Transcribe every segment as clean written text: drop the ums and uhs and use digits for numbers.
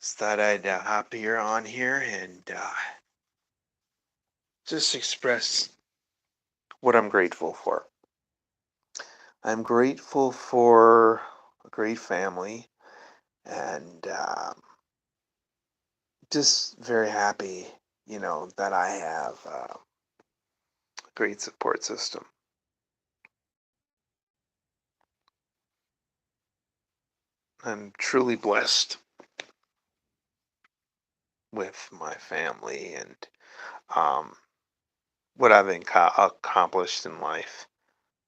Just thought I'd hop here on here and just express what I'm grateful for. I'm grateful for a great family and just very happy, that I have a great support system. I'm truly blessed with my family and um, what I've accomplished in life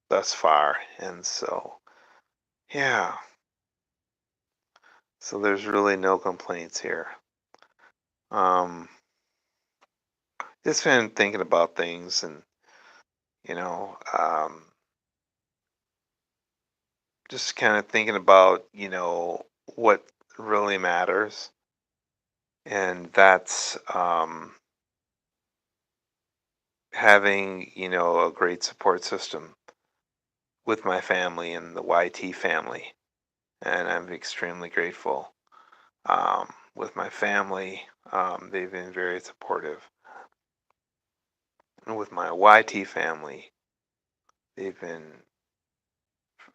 thus far. And so, yeah, so there's really no complaints here. Um, just been thinking about things and, you know, um, just kind of thinking about, what really matters. And that's having, a great support system with my family and the YT family. And I'm extremely grateful with my family. They've been very supportive. And with my YT family, they've been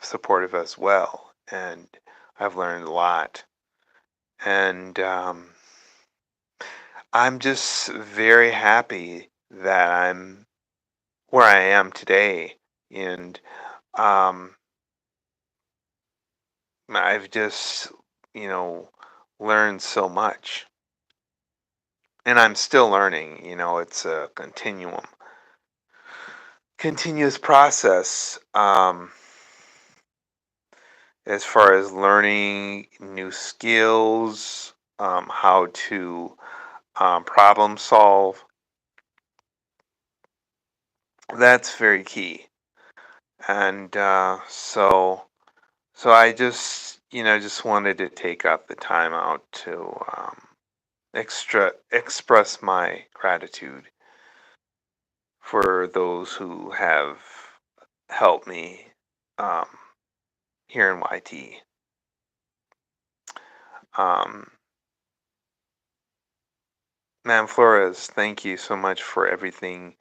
supportive as well. And I've learned a lot. And I'm just very happy that I'm where I am today. And um, I've just, you know, learned so much. And I'm still learning, it's a continuous process as far as learning new skills, how to problem solve. That's very key. And so I just wanted to take up the time out to express my gratitude for those who have helped me um, here in YT. Um, Ma'am Flores, thank you so much for everything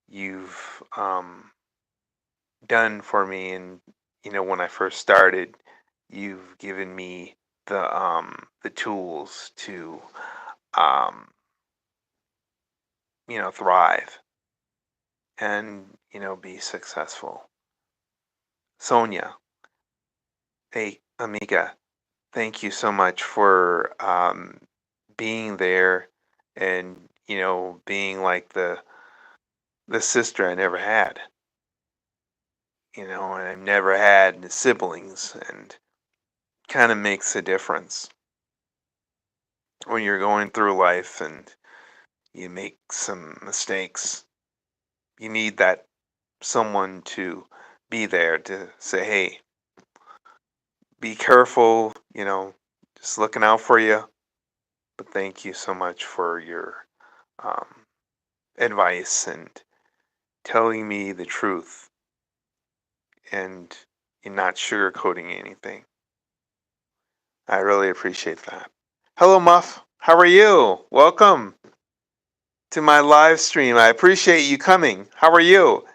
you've done for me. And when I first started, you've given me the tools to um, thrive and be successful. Sonia, hey, amiga, thank you so much for being there and being like the sister I never had. And I've never had siblings, and kind of makes a difference when you're going through life and you make some mistakes. You need that someone to be there to say, hey, be careful, just looking out for you. But thank you so much for your um, advice and telling me the truth, and you're not sugarcoating anything. I really appreciate that. Hello, Muff. How are you? Welcome to my live stream. I appreciate you coming. How are you?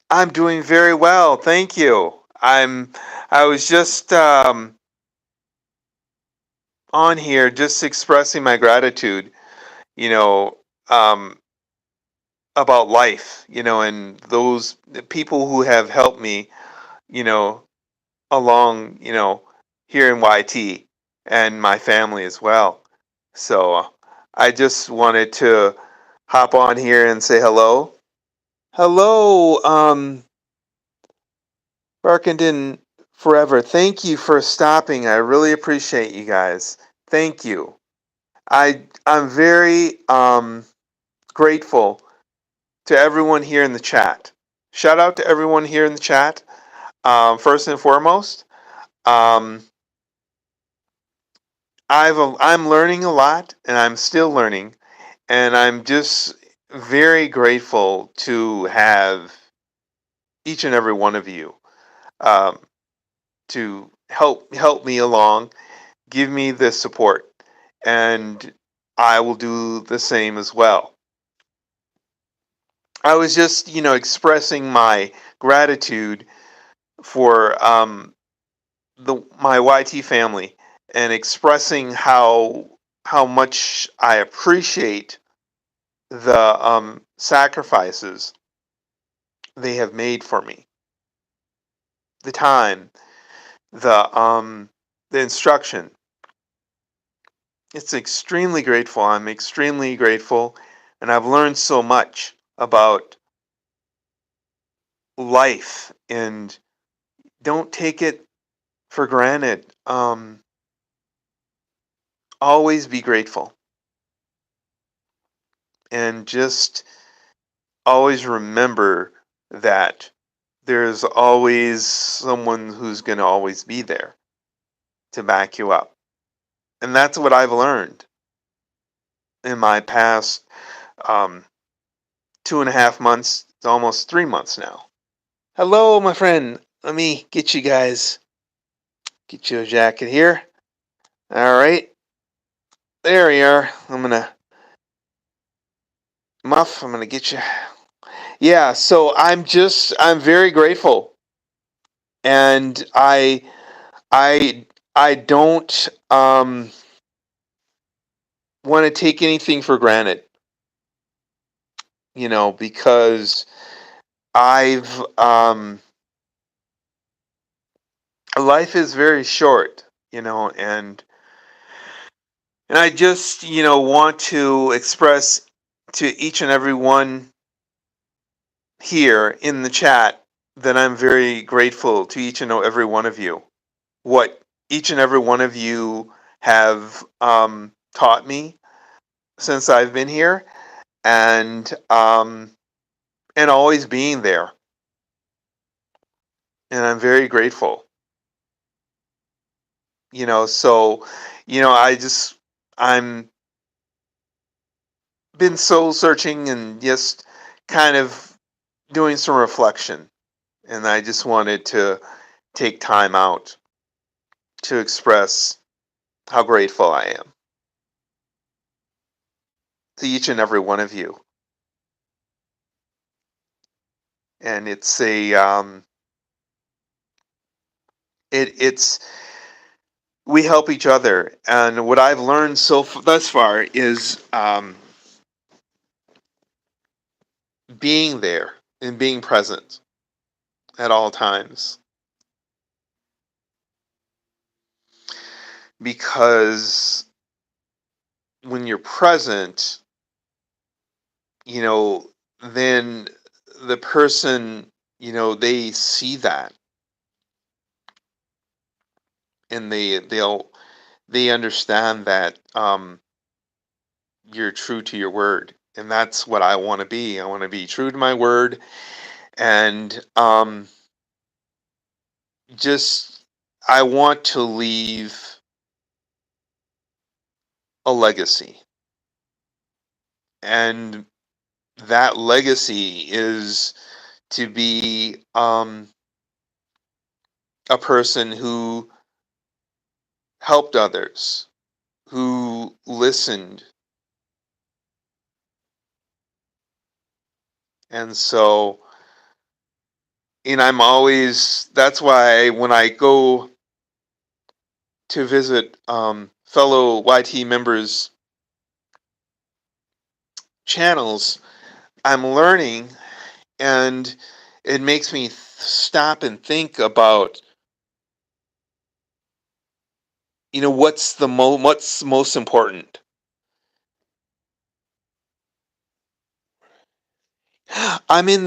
I'm doing very well, thank you. I was just on here just expressing my gratitude, you know, um, about life, and those people who have helped me, you know, along, here in YT and my family as well. So I just wanted to hop on here and say hello. Hello, Barkington Forever. Thank you for stopping. I really appreciate you guys. Thank you. I'm very grateful to everyone here in the chat. Shout out to everyone here in the chat. First and foremost, um, I'm learning a lot, and I'm still learning, and I'm just very grateful to have each and every one of you um, to help me along, give me the support, and I will do the same as well. I was just, expressing my gratitude for my YT family, and expressing how much I appreciate the sacrifices they have made for me, the time, the instruction. It's extremely grateful. I'm extremely grateful, and I've learned so much about life, and don't take it for granted. Always be grateful, and just always remember that there's always someone who's going to always be there to back you up. And that's what I've learned in my past um, 2.5 months, almost 3 months now. Hello, my friend. Let me get you guys, get you a jacket here. All right. There we are. I'm gonna get you. Yeah, so I'm very grateful. And I, I don't want to take anything for granted, because I've, life is very short, and I just, want to express to each and every one here in the chat that I'm very grateful to each and every one of you. What each and every one of you have taught me since I've been here, and always being there. And I'm very grateful. So, I'm been soul searching and just kind of doing some reflection. And I just wanted to take time out to express how grateful I am to each and every one of you. And it's we help each other. And what I've learned thus far is being there and being present at all times. Because when you're present, then the person, they see that, and they understand that you're true to your word. And that's what I want to be. I want to be true to my word, and just I want to leave a legacy. And that legacy is to be a person who helped others, who listened. And so, and that's why when I go to visit fellow YT members' channels, I'm learning, and it makes me stop and think about, what's most important. I'm in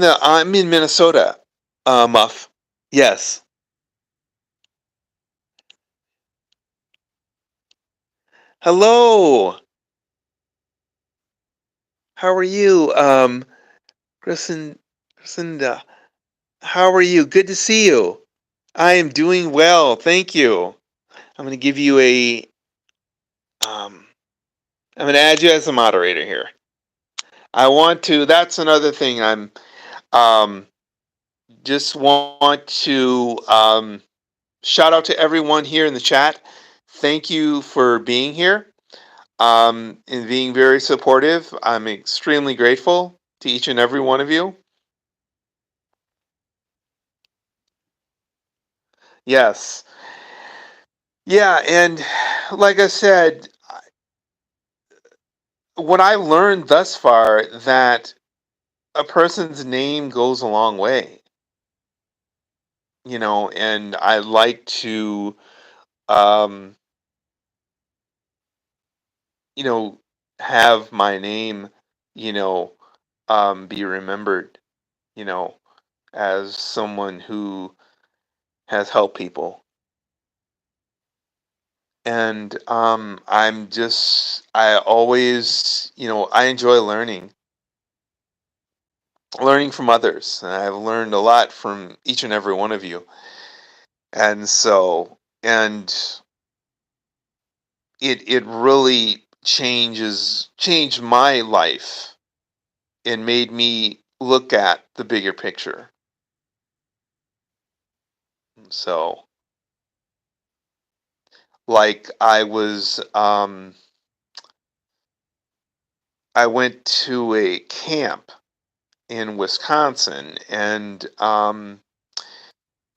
Minnesota, Muff. Yes. Hello. How are you? Grisinda. How are you? Good to see you. I am doing well, thank you. I'm gonna give you um I'm gonna add you as a moderator here. That's another thing um just want to shout out to everyone here in the chat. thank you for being here, and being very supportive. I'm extremely grateful to each and every one of you. Yes. Yeah, and like I said, what I've learned thus far that a person's name goes a long way, and I like to um, you know, have my name, you know, be remembered, you know, as someone who has helped people. And I always, I enjoy learning from others. And I've learned a lot from each and every one of you. And and it really changed my life and made me look at the bigger picture. So, like I went to a camp in Wisconsin, and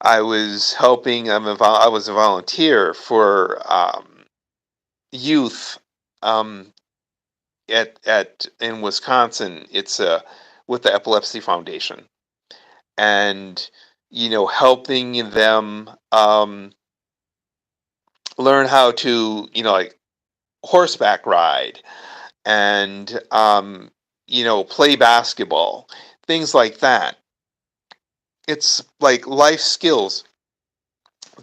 I was helping. I was a volunteer for youth um, at in Wisconsin. It's with the Epilepsy Foundation, and helping them learn how to like horseback ride and play basketball, things like that. It's like life skills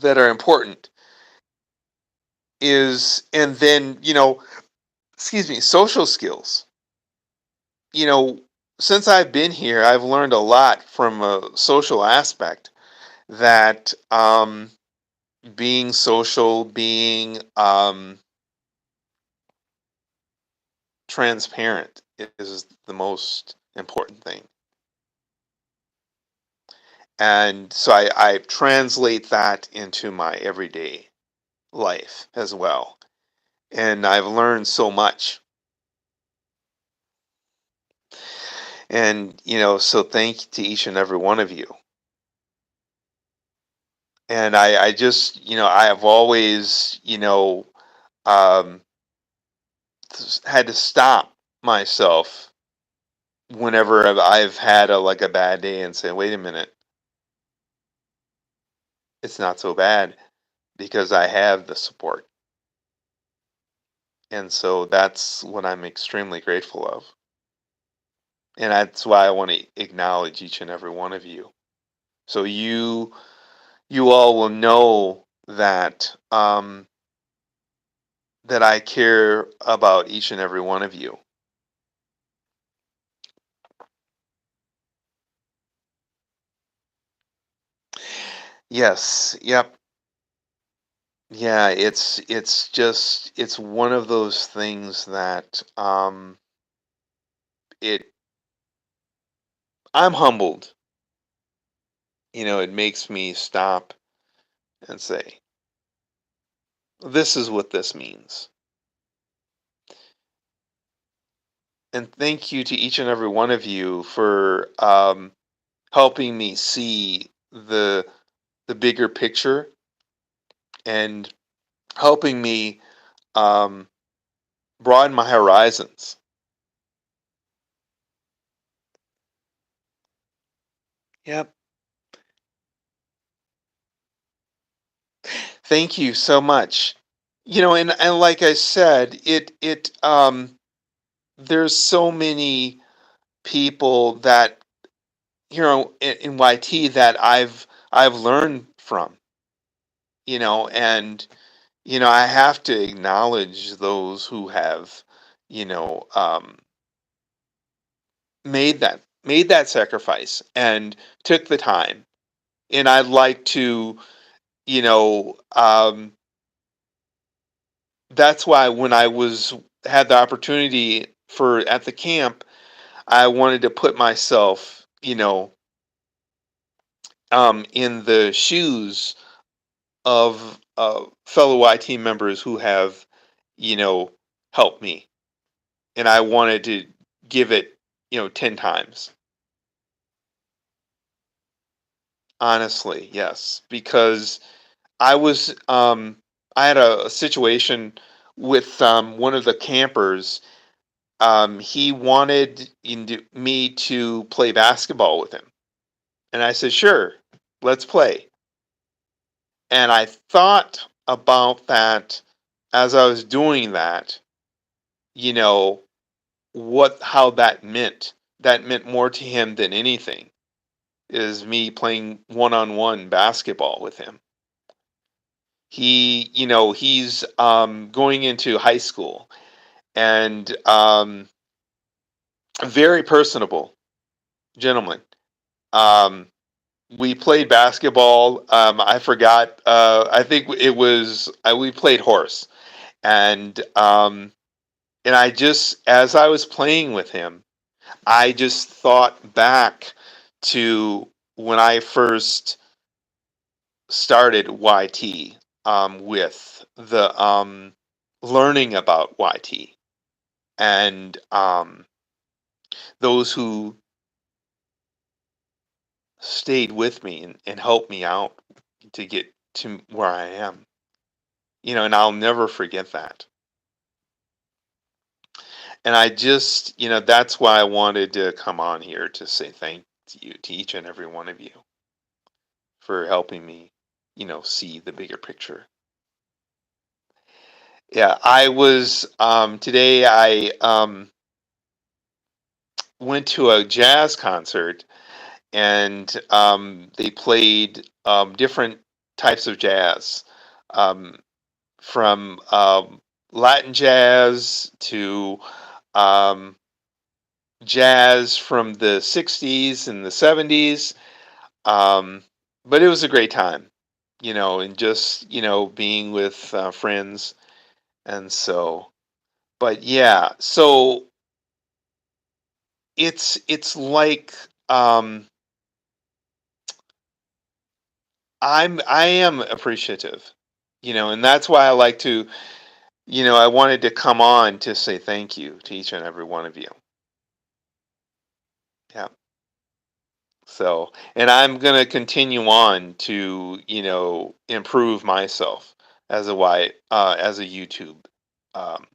that are important. Is And then excuse me, social skills. You know, since I've been here, I've learned a lot from a social aspect. That being social, being transparent is the most important thing. And so I translate that into my everyday life as well. And I've learned so much. And, so thank you to each and every one of you. And I just, I have always, um, had to stop myself whenever I've had like a bad day and say, wait a minute, it's not so bad because I have the support. And so that's what I'm extremely grateful of. And that's why I want to acknowledge each and every one of you. So you all will know that I care about each and every one of you. Yes, yep. Yeah, it's one of those things that it I'm humbled. It makes me stop and say, this is what this means. And thank you to each and every one of you for helping me see the bigger picture and helping me um, broaden my horizons. Yep. Thank you so much. And like I said, there's so many people that in YT that I've learned from, and I have to acknowledge those who have, made that sacrifice and took the time. And I'd like to, you know, um, that's why when I was had the opportunity for at the camp, I wanted to put myself, in the shoes of fellow YT members who have, you know, helped me, and I wanted to give it, 10 times. Honestly, yes, because I was I had a situation with one of the campers. He wanted me to play basketball with him, and I said, "Sure, let's play." And I thought about that as I was doing that, you know, what how that meant. That meant more to him than anything is me playing one-on-one basketball with him. He's going into high school and a very personable gentleman. Um, we played basketball. I forgot. I think it was we played horse, and I just as I was playing with him, I just thought back to when I first started YT with the learning about YT and those who stayed with me and helped me out to get to where I am. And I'll never forget that. And I just, that's why I wanted to come on here to say thank you to each and every one of you for helping me, see the bigger picture. Yeah, I was today I went to a jazz concert and they played different types of jazz. Um, from Latin jazz to um, jazz from the 60s and the 70s. Um, but it was a great time, and just, being with friends. And so, but yeah, so it's like um, I am appreciative, and that's why I like to, I wanted to come on to say thank you to each and every one of you. Yeah. So, and I'm going to continue on to, improve myself as as a YouTube um,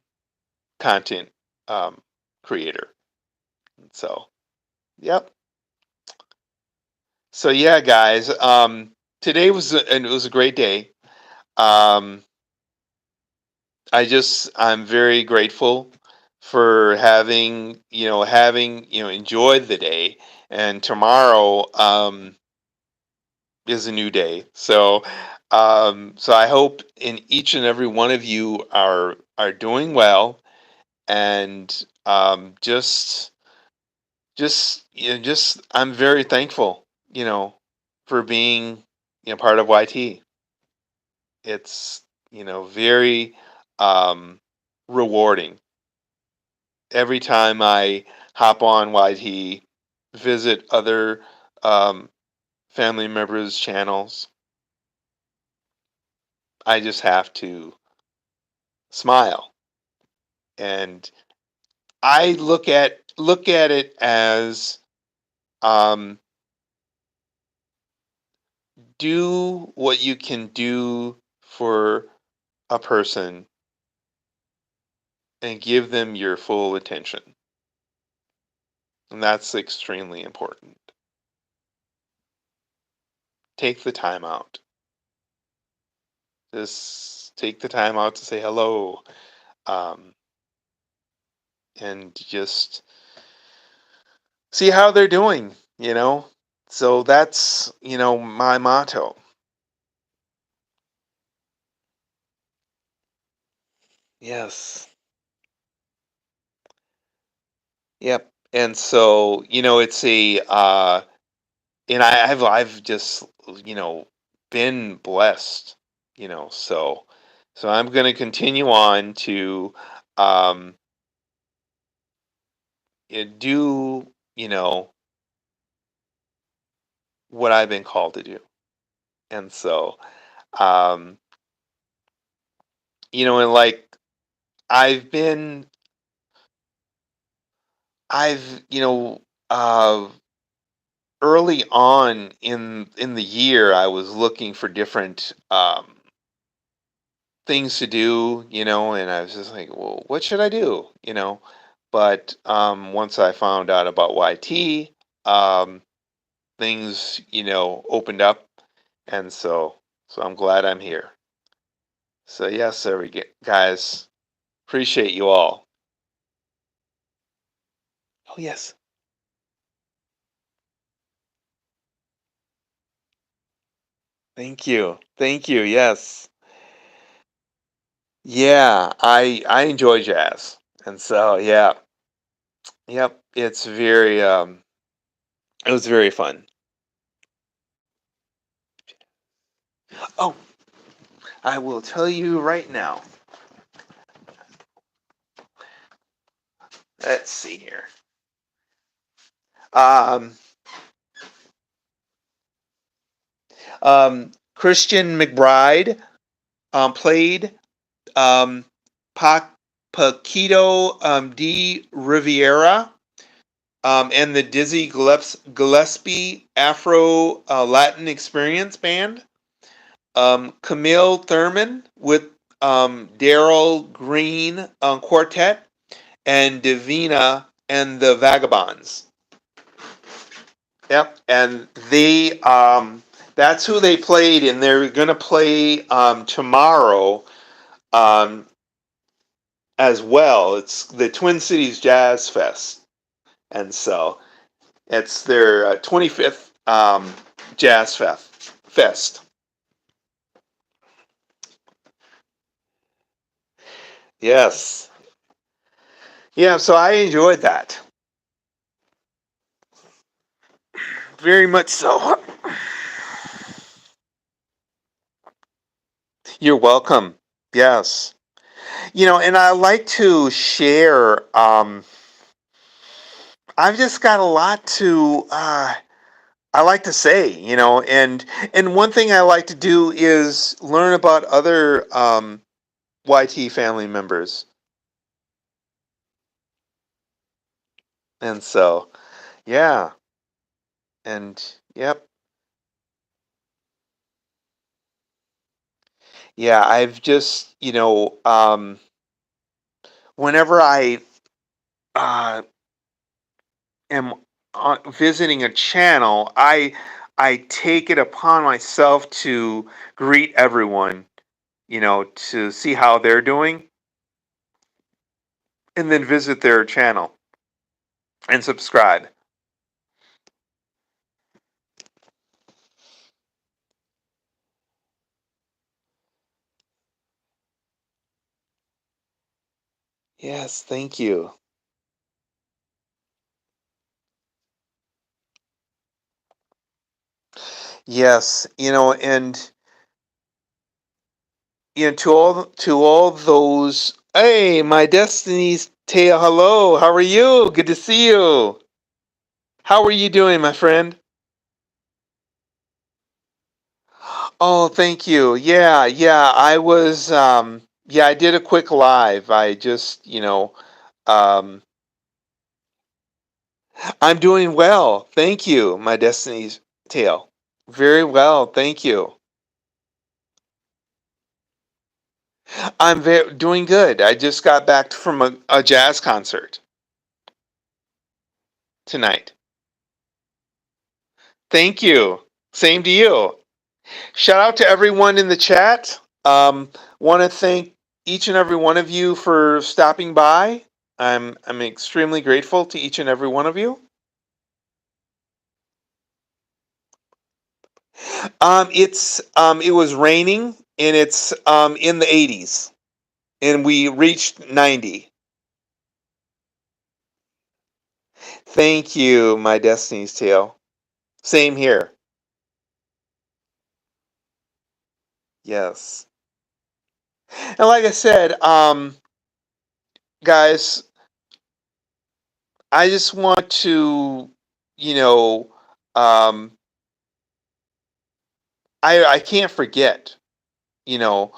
content um, creator. So, yep. So yeah, guys, today and it was a great day. Um, I'm very grateful for having, enjoyed the day. And tomorrow, is a new day. So I hope in each and every one of you are doing well, and just I'm very thankful, for being part of YT. It's very um, rewarding every time I hop on YT, visit other um, family members' channels. I just have to smile. And I look at it as um, do what you can do for a person and give them your full attention. And that's extremely important. Take the time out. Just take the time out to say hello, um, and just see how they're doing, So that's, my motto. Yes. Yep. And so, it's and I've just, you know, been blessed, so I'm going to continue on to um do, what I've been called to do. And so, um and like I've been, I've, early on in the year, I was looking for different things to do, and I was just like, well, what should I do, But once I found out about YT, um, things, opened up, and so I'm glad I'm here. So yes, there we go, guys. Appreciate you all. Oh yes, thank you. Yes, yeah, I enjoy jazz, and so yeah, yep, it was very fun. Oh, I will tell you right now. Let's see here. Um, Christian McBride played um, Paquito de Riviera and the Dizzy Gillespie Afro Latin Experience Band. Camille Thurman with Daryl Green Quartet and Divina and the Vagabonds. Yep, and that's who they played, and they're gonna play tomorrow um, as well. It's the Twin Cities Jazz Fest, and so it's their 25th Jazz Fest. Yes, yeah. So I enjoyed that very much. So you're welcome. Yes, and I like to share. I've just got a lot to. I like to say, and one thing I like to do is learn about other YT family members, and so yeah, and yep, yeah. I've just whenever I uh, am visiting a channel, I take it upon myself to greet everyone, to see how they're doing, and then visit their channel and subscribe. Yes, thank you. Yes, and to all those. Hey, my Destiny's Tale. Hello, how are you? Good to see you. How are you doing, my friend? Oh, thank you. Yeah, yeah. I was. Yeah, I did a quick live. I just, um, I'm doing well. Thank you, my Destiny's Tale. Very well, thank you. I'm doing good. I just got back from a jazz concert tonight. Thank you. Same to you. Shout out to everyone in the chat. Want to thank each and every one of you for stopping by. I'm extremely grateful to each and every one of you. It was raining and it's in the 80s and we reached 90. Thank you, my Destiny's Tale. Same here. Yes. And like I said, guys, I just want to, you know, um, I can't forget, you know,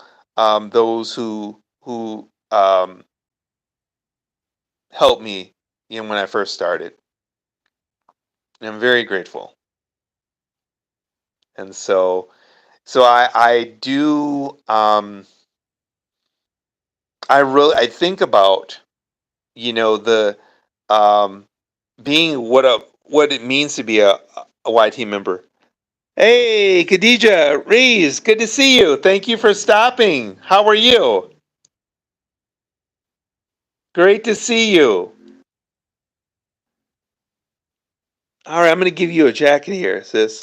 those who who helped me, when I first started. And I'm very grateful. And so I do I think about, the um being what it means to be a YT member. Hey, Khadija, Rees, good to see you. Thank you for stopping. How are you? Great to see you. All right, I'm going to give you a jacket here, sis.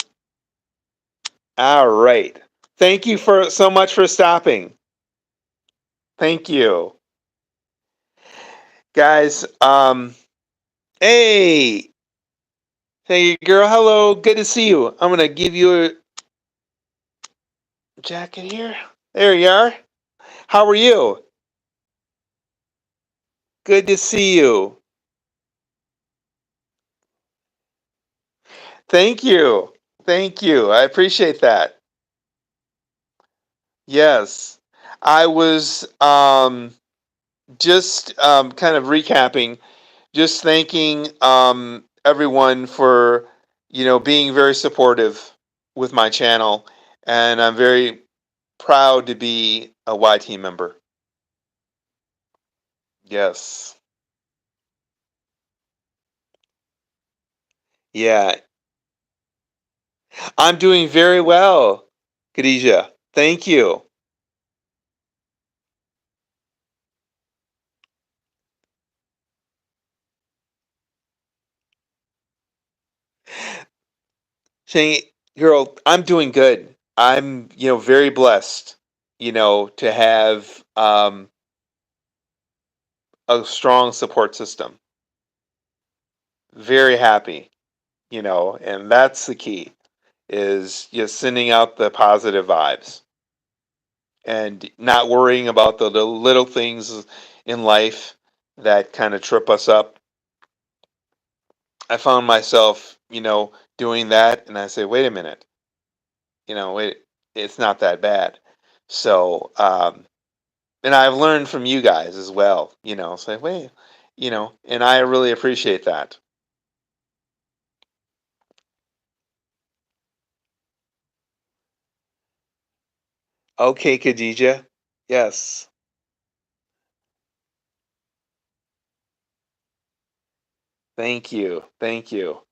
All right. Thank you for so much for stopping. Thank you. Guys, hey, hey girl, hello. Good to see you. I'm going to give you a jacket here. There you are. How are you? Good to see you. Thank you. Thank you. I appreciate that. Yes. I was just kind of recapping, just thanking everyone for, being very supportive with my channel. And I'm very proud to be a YT member. Yes. Yeah. I'm doing very well, Khadija. Thank you. Saying, girl, I'm doing good. I'm, very blessed, to have a strong support system. Very happy, and that's the key, is just sending out the positive vibes and not worrying about the little things in life that kind of trip us up. I found myself, doing that, and I say, wait a minute, wait, it's not that bad. So, and I've learned from you guys as well, say, wait, and I really appreciate that. Okay, Khadija. Yes. Thank you. Thank you.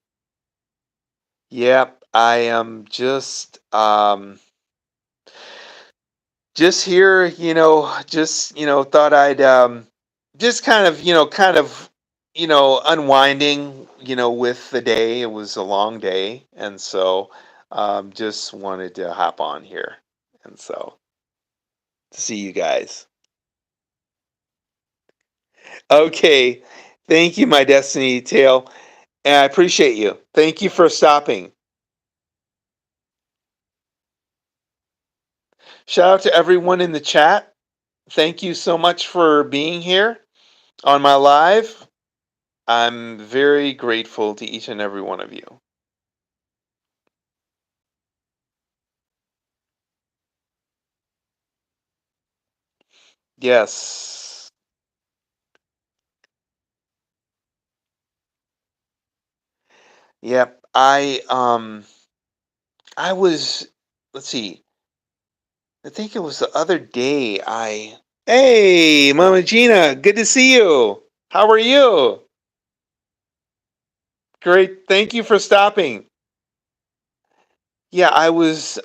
Yep, I am just here, just, thought I'd just kind of unwinding, with the day. It was a long day, and so just wanted to hop on here. And so to see you guys. Okay. Thank you, my Destiny Tale. And I appreciate you. Thank you for stopping. Shout out to everyone in the chat. Thank you so much for being here on my live. I'm very grateful to each and every one of you. Yes. Yep. I was, let's see. I think it was the other day Hey, Mama Gina, good to see you. How are you? Great. Thank you for stopping. Yeah, I was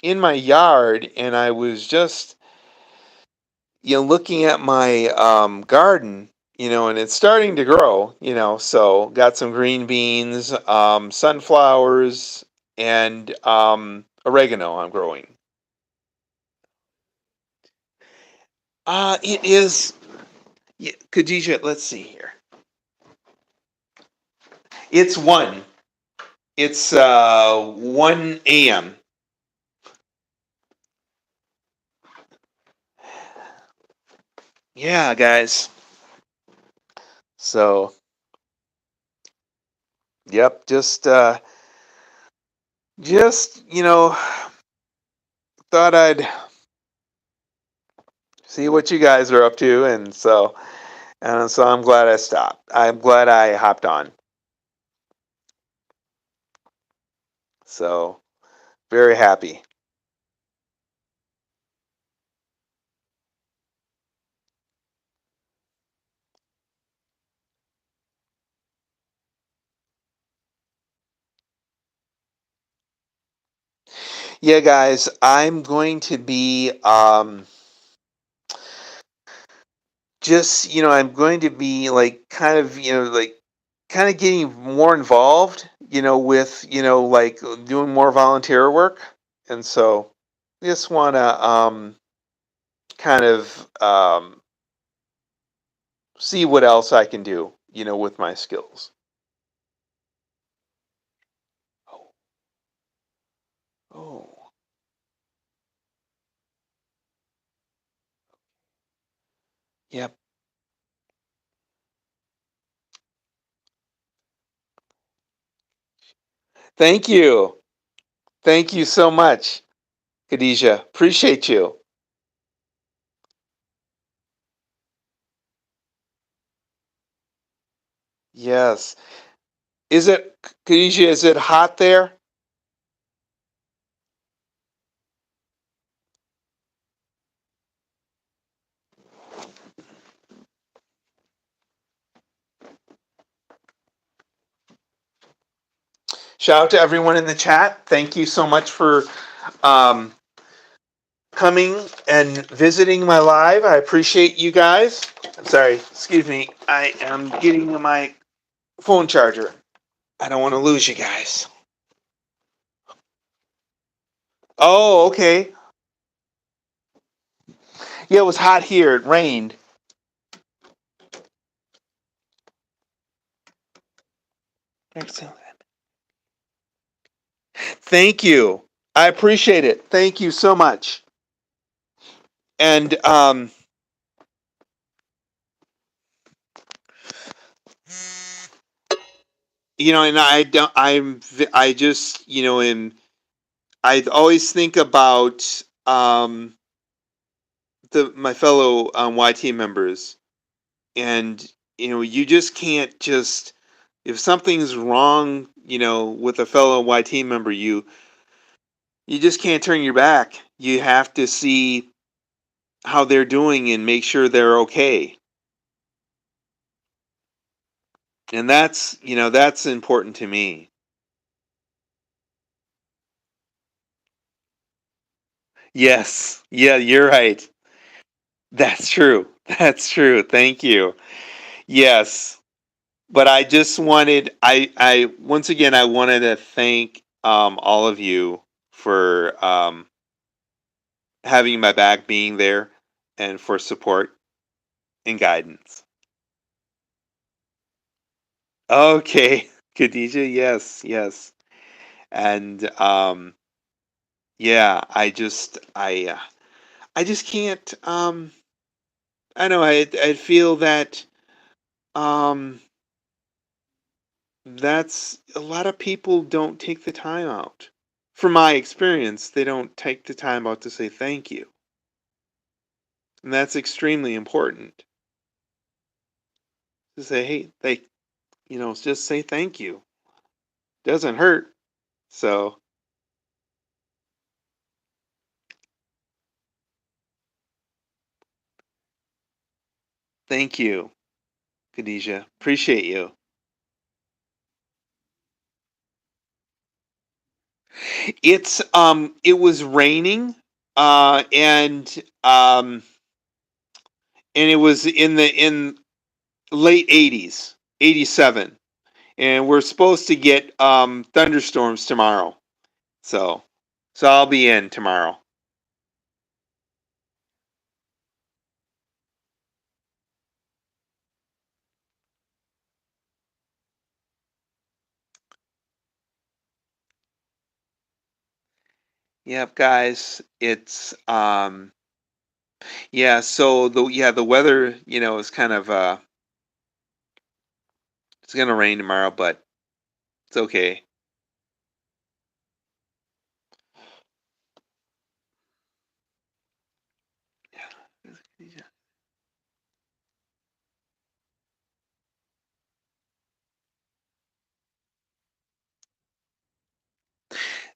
in my yard, and I was just, looking at my garden, and it's starting to grow, so got some green beans, sunflowers, and oregano I'm growing. It is, yeah, Khadija, let's see here. It's 1. It's 1 a.m. Yeah, guys. So, yep, just, thought I'd see what you guys are up to, and so I'm glad I stopped. I'm glad I hopped on. So very happy. Yeah, guys, I'm going to be just I'm going to be like kind of like kind of getting more involved with like doing more volunteer work, and so just want to kind of see what else I can do with my skills. Oh, oh, yep. Thank you so much, Khadijah. Appreciate you. Yes. Is it, Khadijah, is it hot there? Shout out to everyone in the chat. Thank you so much for um, coming and visiting my live. I appreciate you guys. Sorry, excuse me. I am getting my phone charger. I don't want to lose you guys. Oh, okay. Yeah, it was hot here. It rained. Excellent. Thank you. I appreciate it. Thank you so much. And and I don't. I just am. I always think about my fellow YT members, and you just can't just if something's wrong, with a fellow YT member, you just can't turn your back. You have to see how they're doing and make sure they're okay. And that's important to me. Yes. Yeah, you're right. That's true. That's true. Thank you. Yes. But I just wanted I once again I wanted to thank all of you for having my back, being there, and for support and guidance. Okay, Khadijah, yes, yes. And yeah, I just can't I know I feel that um that's a lot of people don't take the time out. From my experience, they don't take the time out to say thank you. And that's extremely important. To say, hey, just say thank you. Doesn't hurt. So thank you, Khadijah. Appreciate you. It was raining, and it was in late 80s, 87. And we're supposed to get thunderstorms tomorrow. So I'll be in tomorrow. Yep, guys. It's yeah, so the weather, is kind of it's gonna rain tomorrow, but it's okay.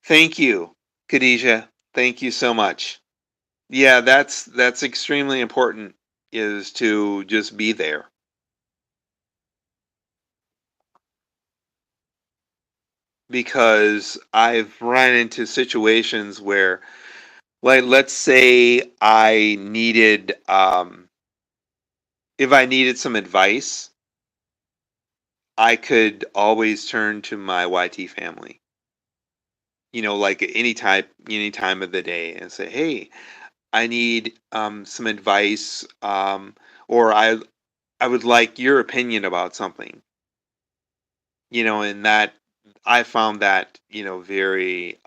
Thank you, Khadijah. Thank you so much. Yeah, that's extremely important is to just be there because I've run into situations where like let's say I needed if I needed some advice, I could always turn to my YT family. Like any time of the day and say, "Hey, I need some advice or I would like your opinion about something." And that I found that, very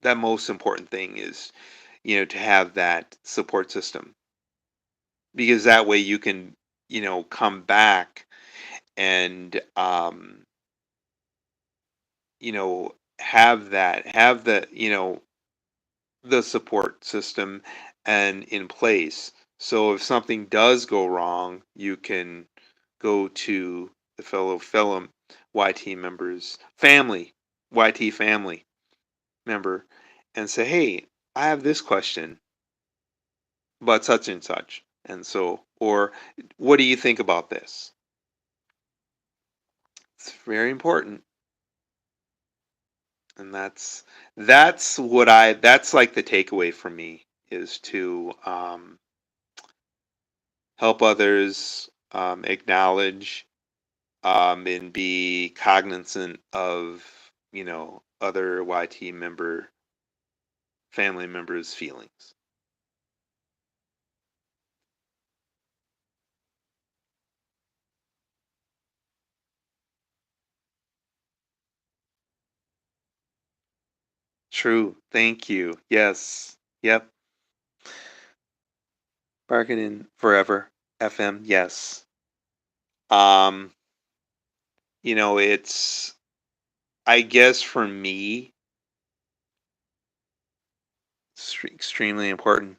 that most important thing is, to have that support system because that way you can, come back and have the, the support system and in place. So if something does go wrong, you can go to the fellow YT members, YT family member, and say, "Hey, I have this question, but such and such." And so, or what do you think about this? It's very important. And that's like the takeaway for me is to help others, acknowledge, and be cognizant of, other family members' feelings. True. Thank you. Yes. Yep. Barking in forever. FM. Yes. Um, it's I guess for me, it's extremely important.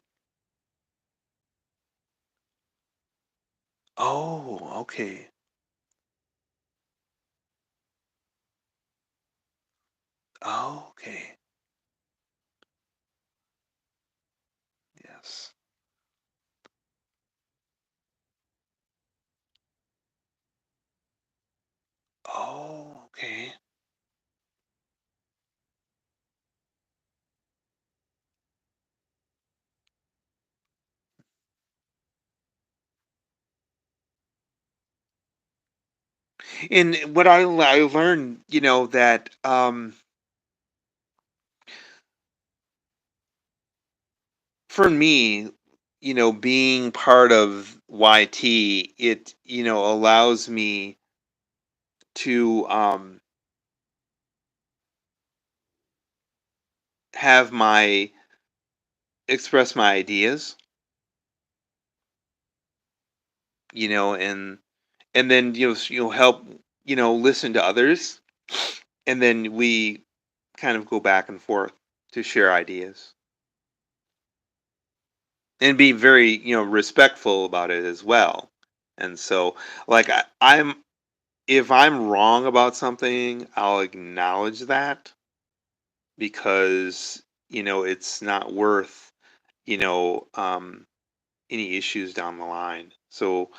Oh, okay. Oh, okay. Yes. Oh, okay. And what I learned, that for me, being part of YT, it allows me to have my express my ideas, and then you'll help listen to others, and then we kind of go back and forth to share ideas and be very respectful about it as well. And so like I'm if I'm wrong about something, I'll acknowledge that because it's not worth you know um any issues down the line. So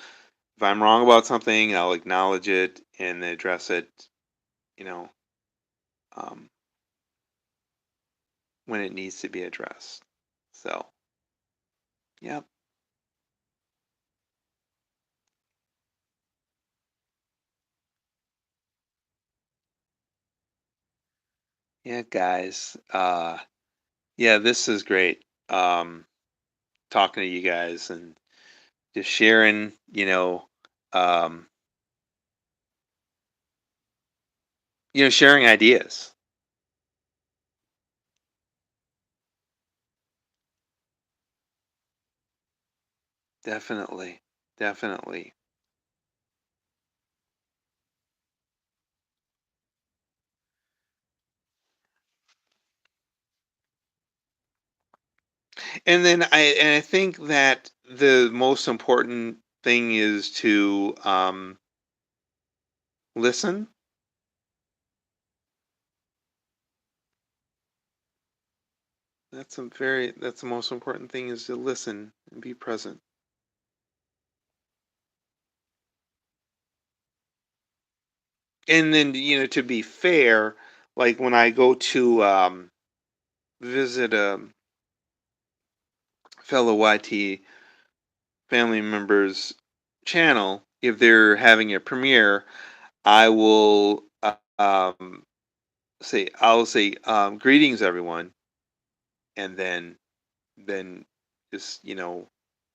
if I'm wrong about something, I'll acknowledge it and address it, you know, um, when it needs to be addressed. So, yeah, yeah, guys. Yeah, this is great. Talking to you guys and just sharing, um, sharing ideas. Definitely, definitely. And I think that the most important thing is to listen that's the most important thing is to listen and be present. And then, to be fair, like when I go to visit a fellow YT family member's channel, if they're having a premiere, I will I'll say greetings everyone, and then just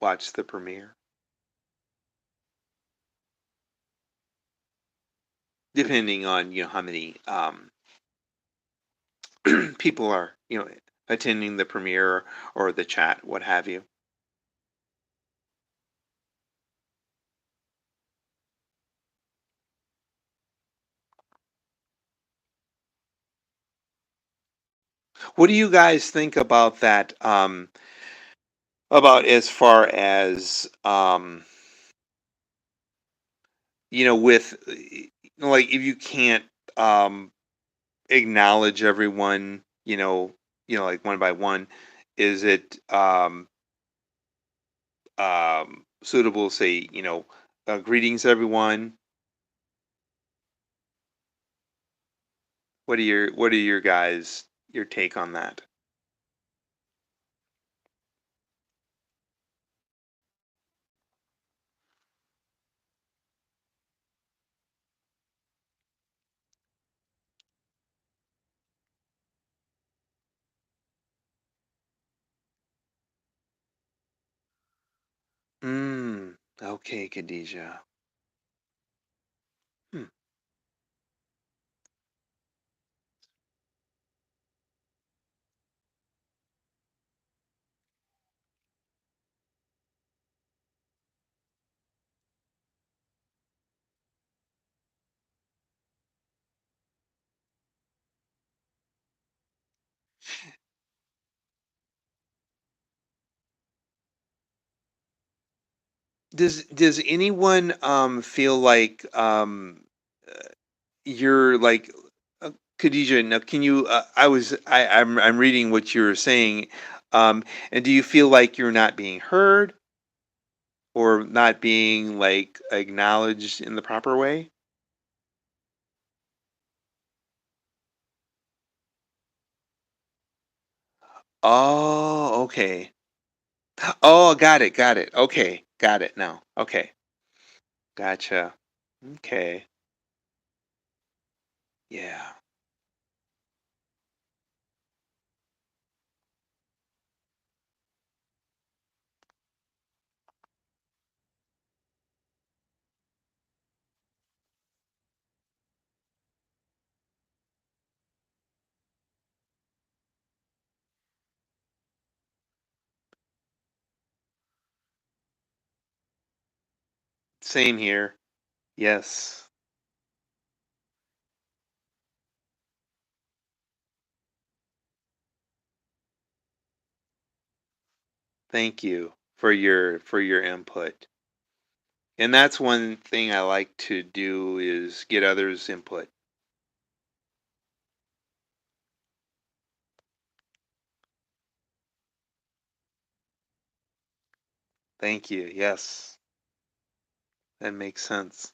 watch the premiere, depending on how many people are attending the premiere or the chat, what have you. What do you guys think about that? About as far as with like if you can't um acknowledge everyone, like one by one, is it suitable to say, greetings everyone? What are your guys your take on that? Okay, Khadijah. Hmm. Does anyone feel like you're like Khadijah, now can you I'm reading what you're saying, and do you feel like you're not being heard or not being like acknowledged in the proper way? Oh, okay. Oh, got it. Okay, got it now. Okay, gotcha. Okay, yeah, same here. Yes, thank you for your input. And that's one thing I like to do is get others' input. Thank you. Yes, that makes sense.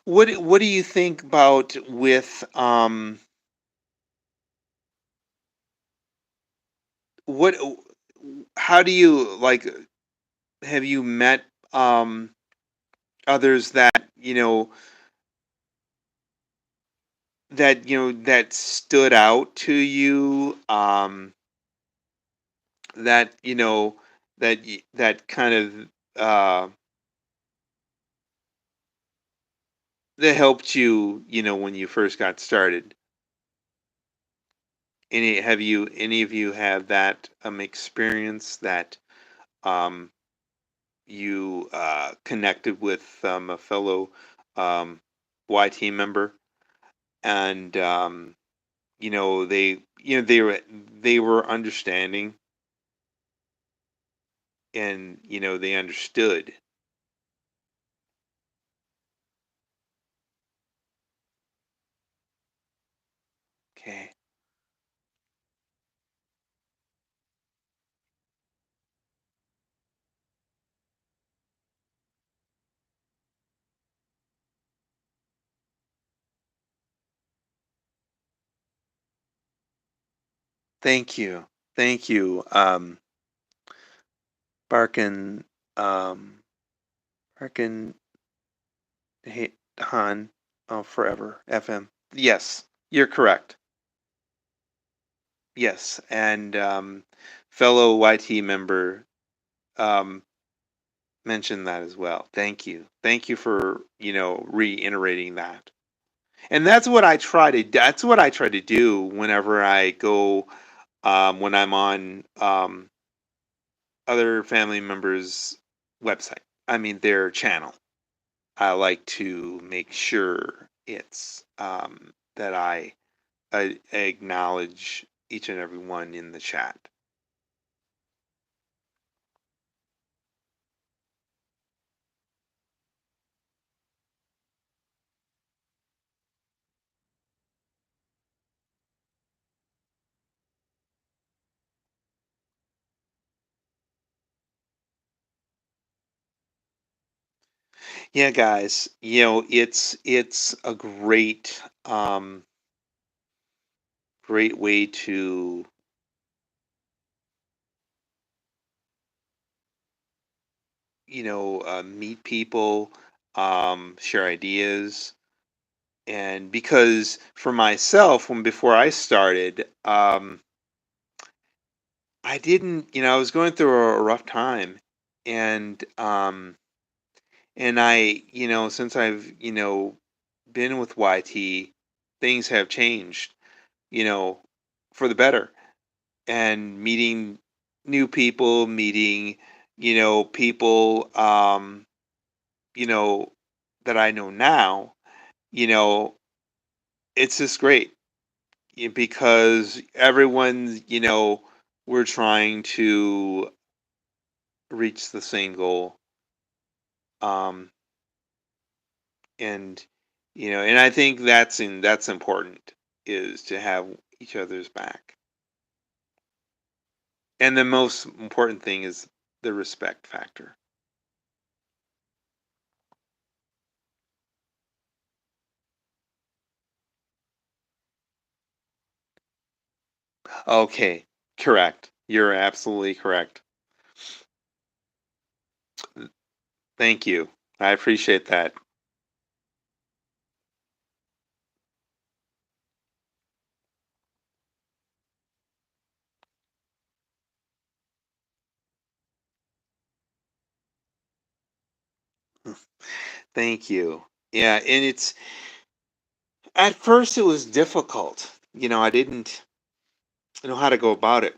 What do you think about with what how do you like have you met others that that stood out to you, that that kind of that helped you, when you first got started? Any of you have that experience that um you connected with a fellow um, YT member, and they they were understanding, and they understood. Okay. Thank you. Thank you. Barkin, um, Barkin Han, forever FM. Yes, you're correct. Yes, and fellow YT member um, mentioned that as well. Thank you. Thank you for reiterating that. And that's what I try to do whenever I go when I'm on other family members' website. I mean their channel. I like to make sure it's that I acknowledge each and every one in the chat. Yeah, guys, it's a great way to meet people, share ideas, and because for myself, when before I started, I didn't, I was going through a rough time, and since I've been with YT, things have changed, you know, for the better, and meeting new people, meeting people you know that I know now, you know, it's just great, because everyone's, we're trying to reach the same goal. Um, and and I think that's important, is to have each other's back. And the most important thing is the respect factor. Okay, correct. You're absolutely correct. Thank you. I appreciate that. Thank you. Yeah, and it's at first it was difficult. I didn't know how to go about it.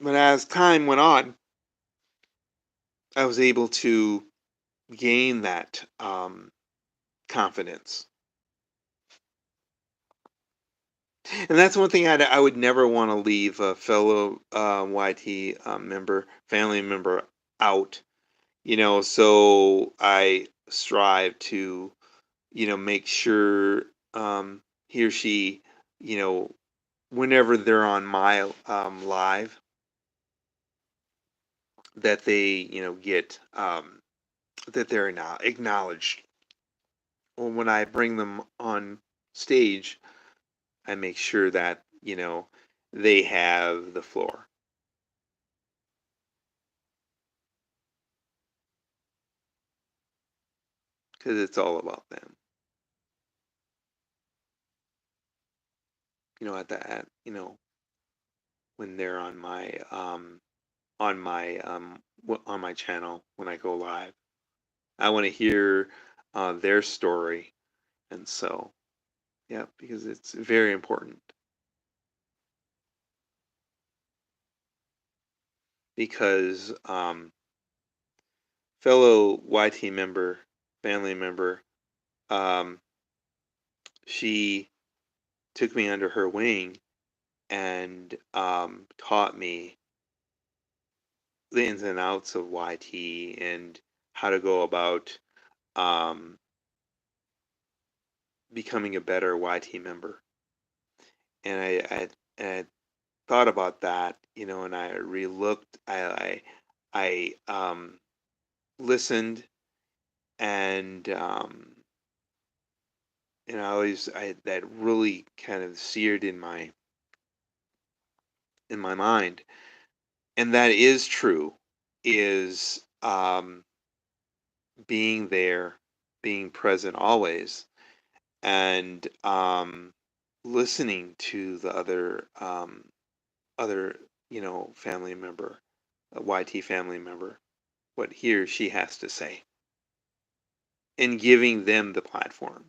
But as time went on, I was able to gain that confidence. And that's one thing I would never want to leave a fellow YT family member out. So I strive to, make sure he or she, you know, whenever they're on my live, that they, get that they're now acknowledged. Or when I bring them on stage, I make sure that they have the floor, because it's all about them. At that, when they're on my channel when I go live, I want to hear their story, and so yeah, because it's very important. Because fellow YT member, family member, um, she took me under her wing, and taught me the ins and outs of YT and how to go about um, becoming a better YT member. And I thought about that, and I relooked. I listened, and I that really kind of seared in my mind, and that is true. Is being there, being present always, and listening to the other family member, a YT family member, what he or she has to say, and giving them the platform.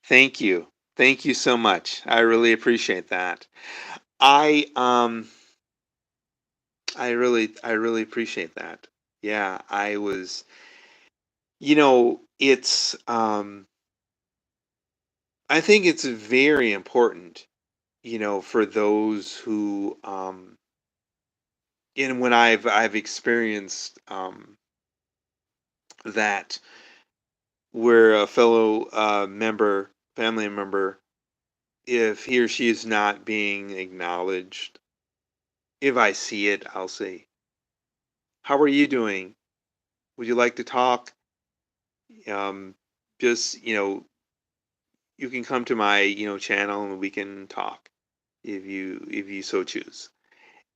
Thank you. Thank you so much. I really appreciate that. I um I really appreciate that. Yeah, I was it's I think it's very important, for those who and when I've experienced that where a fellow family member, if he or she is not being acknowledged, if I see it, I'll say, "How are you doing? Would you like to talk? Um, just, you can come to my, channel and we can talk if you so choose."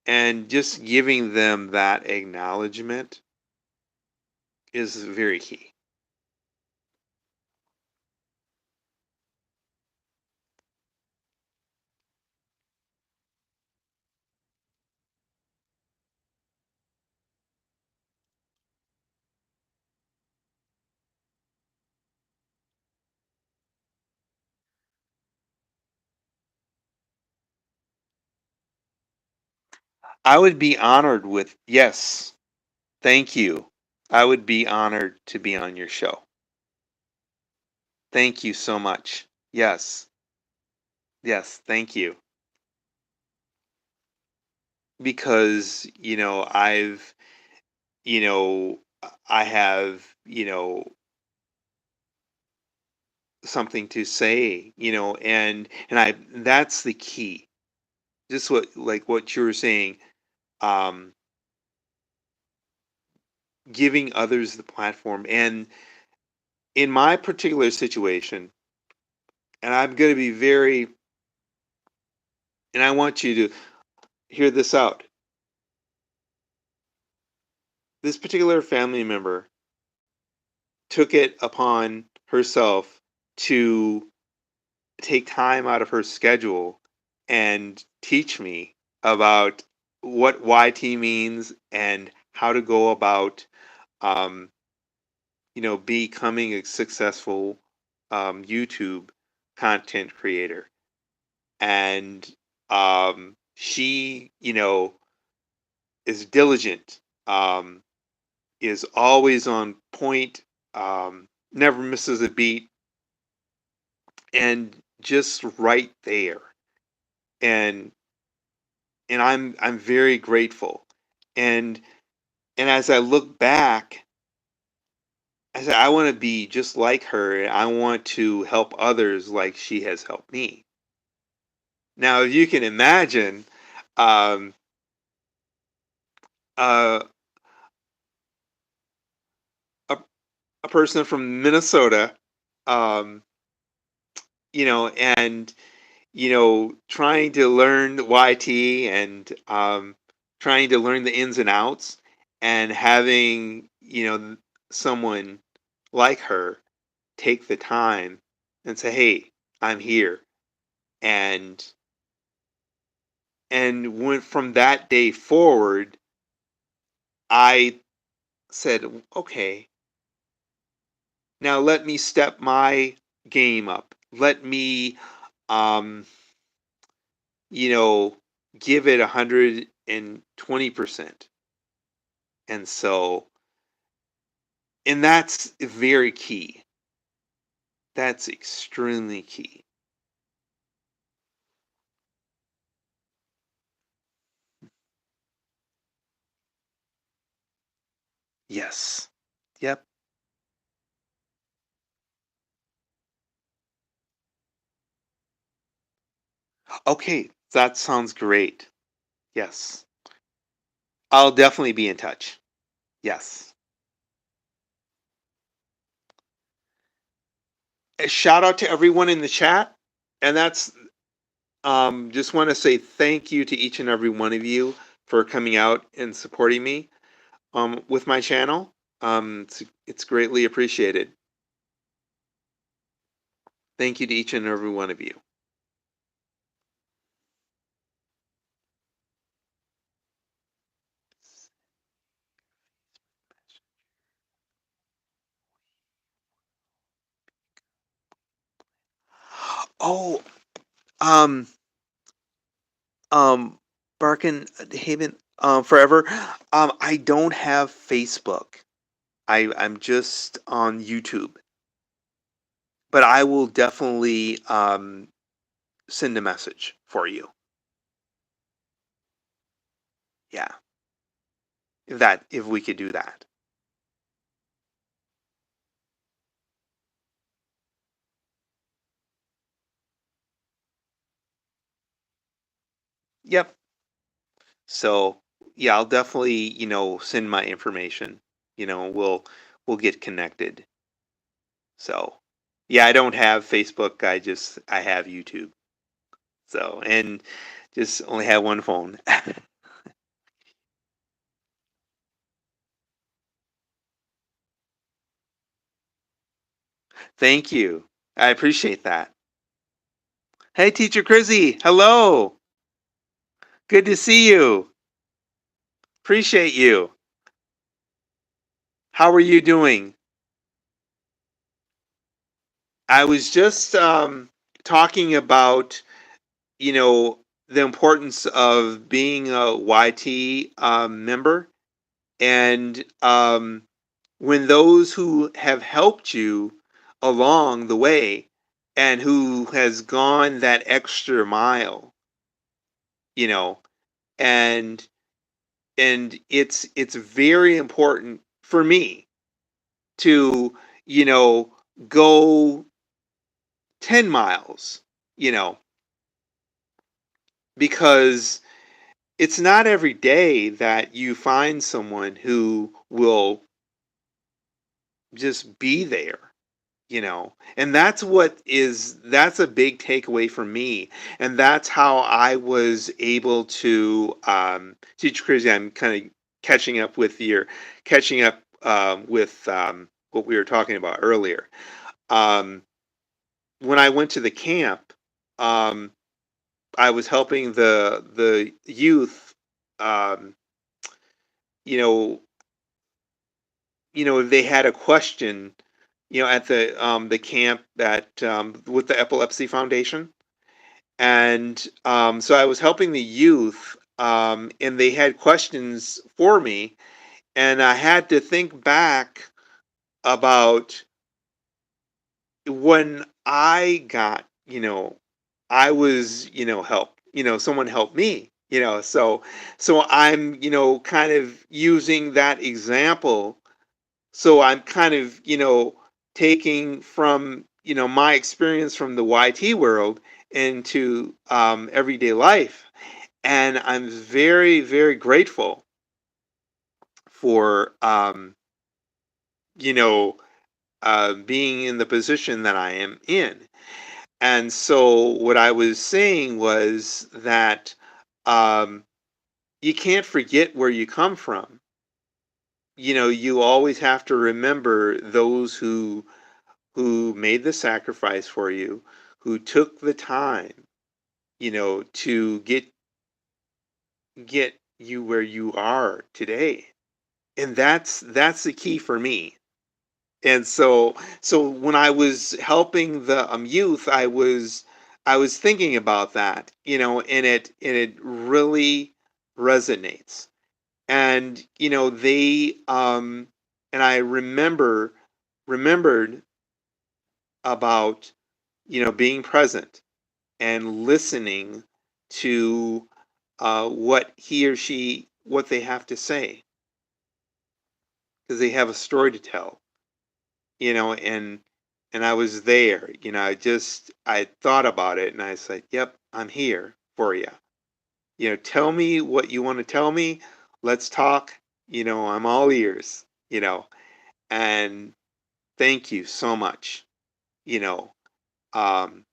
And just giving them that acknowledgement is very key. I would be honored with yes, thank you. I would be honored to be on your show. Thank you so much. Yes. Yes, thank you. Because, you know, I have, something to say, and I that's the key. Just what you were saying, um, giving others the platform. And in my particular situation, and I'm going to be very, and I want you to hear this out. This particular family member took it upon herself to take time out of her schedule and teach me about what YT means and how to go about, um, becoming a successful YouTube content creator. And she, is diligent, is always on point, never misses a beat, and just right there. And I'm very grateful. And as I look back, I said I want to be just like her. I want to help others like she has helped me. Now, if you can imagine, um, uh, a, a person from Minnesota, um, and trying to learn the YT and trying to learn the ins and outs, and having someone like her take the time and say, "Hey, I'm here," and when from that day forward, I said, "Okay, now let me step my game up. Let me, um, you know, give it 100." and 20%. And so, and that's very key. That's extremely key. Yes. Yep. Okay, that sounds great. Yes. I'll definitely be in touch. Yes. A shout out to everyone in the chat. And that's just want to say thank you to each and every one of you for coming out and supporting me with my channel. It's greatly appreciated. Thank you to each and every one of you. Oh, um, um, Barkin Haven, forever. I don't have Facebook. I'm just on YouTube, but I will definitely send a message for you. Yeah, if we could do that. Yep. So yeah, I'll definitely send my information. We'll get connected. So yeah, I don't have Facebook. I have YouTube. So and just only have one phone. Thank you. I appreciate that. Hey, Teacher Chrissy. Hello. Good to see you. Appreciate you. How are you doing? I was just talking about, you know, the importance of being a YT member, and when those who have helped you along the way and who has gone that extra mile, you know, and it's very important for me to, you know, go 10 miles, you know, because it's not every day that you find someone who will just be there, and that's a big takeaway for me. And that's how I was able to teach Crazy. I'm kind of catching up with what we were talking about earlier. um, when I went to the camp, um, I was helping the youth. um, you know if they had a question, at the camp that with the Epilepsy Foundation. And so I was helping the youth, and they had questions for me, and I had to think back about when I got, I was, help, someone helped me, so I'm, kind of using that example. So I'm kind of, taking from, my experience from the YT world into everyday life. And I'm very, very grateful for, you know, being in the position that I am in. And so what I was saying was that um, you can't forget where you come from. You always have to remember those who made the sacrifice for you, who took the time, to get you where you are today. And that's the key for me. And so when I was helping the youth, I was thinking about that, and it really resonates. And and I remembered about being present and listening to what he or she what they have to say, because they have a story to tell, and I was there. I thought about it and I said, yep, I'm here for you. Tell me what you want to tell me. Let's talk. I'm all ears. And thank you so much. you know um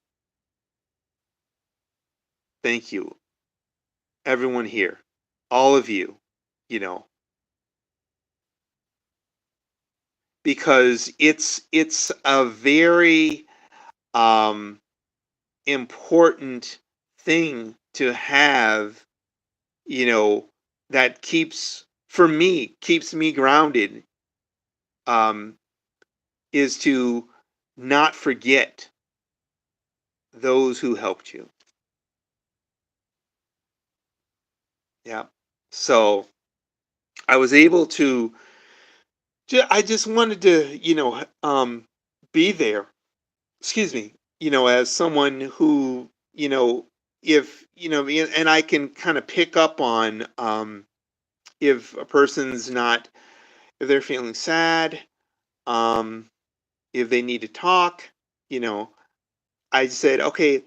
Thank you, everyone here, all of you, you know because it's a very um important thing to have, you know that keeps me grounded, um is to not forget those who helped you. Yeah. So I was able to I just wanted to, be there, excuse me, as someone who, if, and I can kind of pick up on, if a person's not, if they're feeling sad, um, if they need to talk, you know, I said, okay,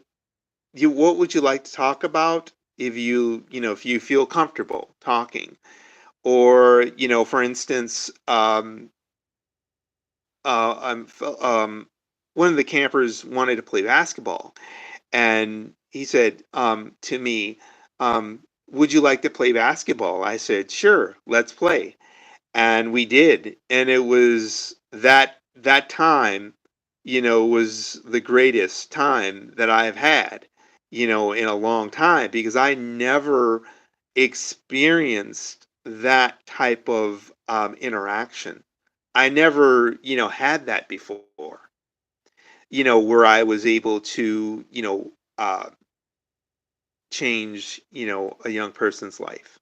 what would you like to talk about? If you feel comfortable talking, or, for instance, one of the campers wanted to play basketball, and he said, to me, "Would you like to play basketball?" I said, "Sure, let's play." And we did, and it was that time, was the greatest time that I've had, in a long time, because I never experienced that type of interaction. I never, had that before, where I was able to, change, a young person's life.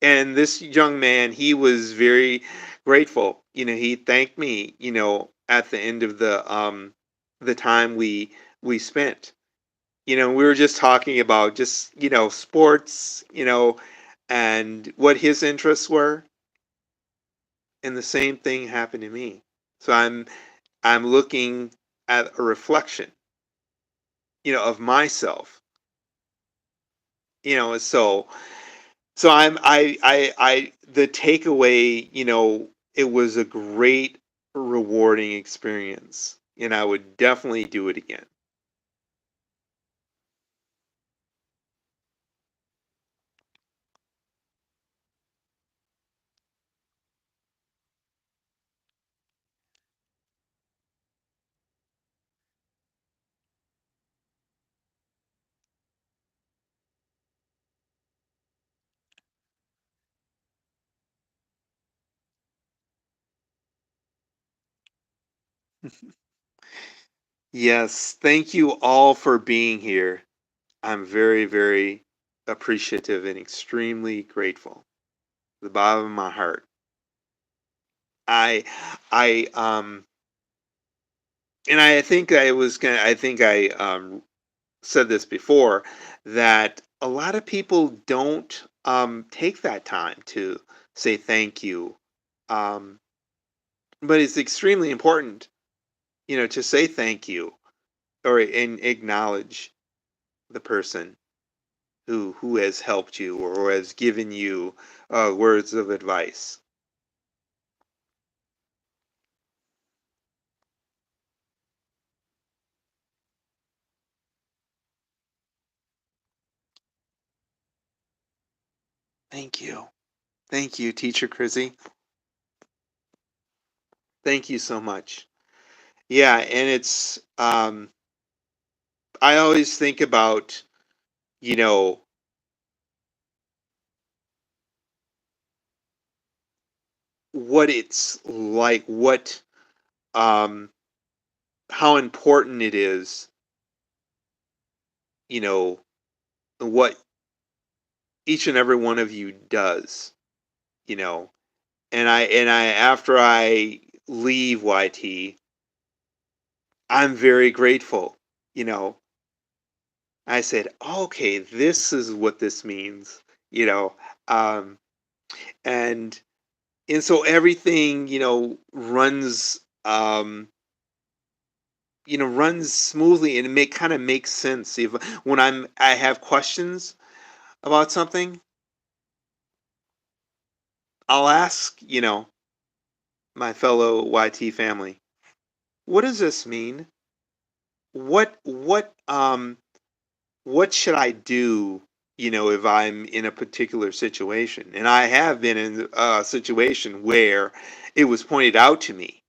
And this young man, he was very grateful. He thanked me, at the end of the time we spent. We were just talking about just, sports, and what his interests were, and the same thing happened to me. So I'm looking at a reflection, of myself, so the takeaway, it was a great rewarding experience, and I would definitely do it again. Yes, thank you all for being here. I'm very, very appreciative and extremely grateful. The bottom of my heart. I and I think I think I said this before, that a lot of people don't take that time to say thank you. Um, but it's extremely important, to say thank you, or and acknowledge the person who has helped you, or has given you words of advice. Thank you. Thank you, Teacher Chrissy. Thank you so much. Yeah, and it's I always think about, you know, what it's like, um how important it is, you know, what each and every one of you does, you know. And I after I leave YT, I'm very grateful, you know. I said, "Okay, this is what this means," you know. Um, and and so everything, runs smoothly, and it make kind of makes sense. If when I have questions about something, I'll ask, my fellow YT family, what does this mean? What should I do, if I'm in a particular situation? And I have been in a situation where it was pointed out to me,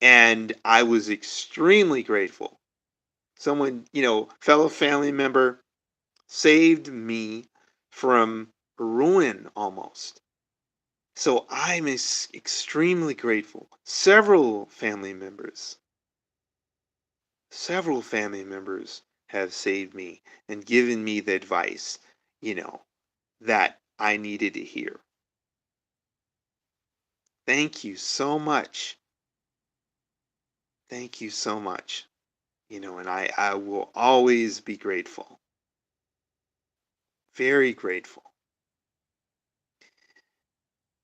and I was extremely grateful. Someone, fellow family member saved me from ruin almost. So I'm extremely grateful. Several family members have saved me and given me the advice, you know, that I needed to hear. Thank you so much. Thank you so much. And I will always be grateful. Very grateful.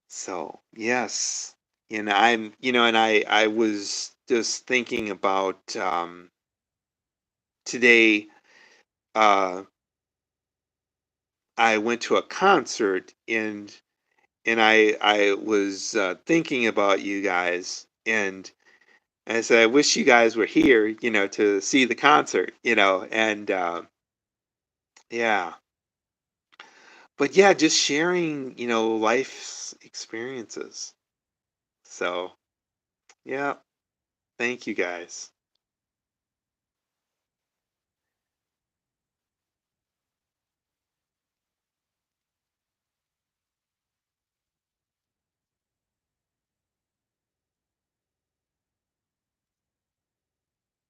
So, yes. And I was just thinking about today. Uh, I went to a concert, and I was thinking about you guys, and I said I wish you guys were here, to see the concert, and yeah, but yeah, just sharing, life's experiences. So yeah, thank you guys.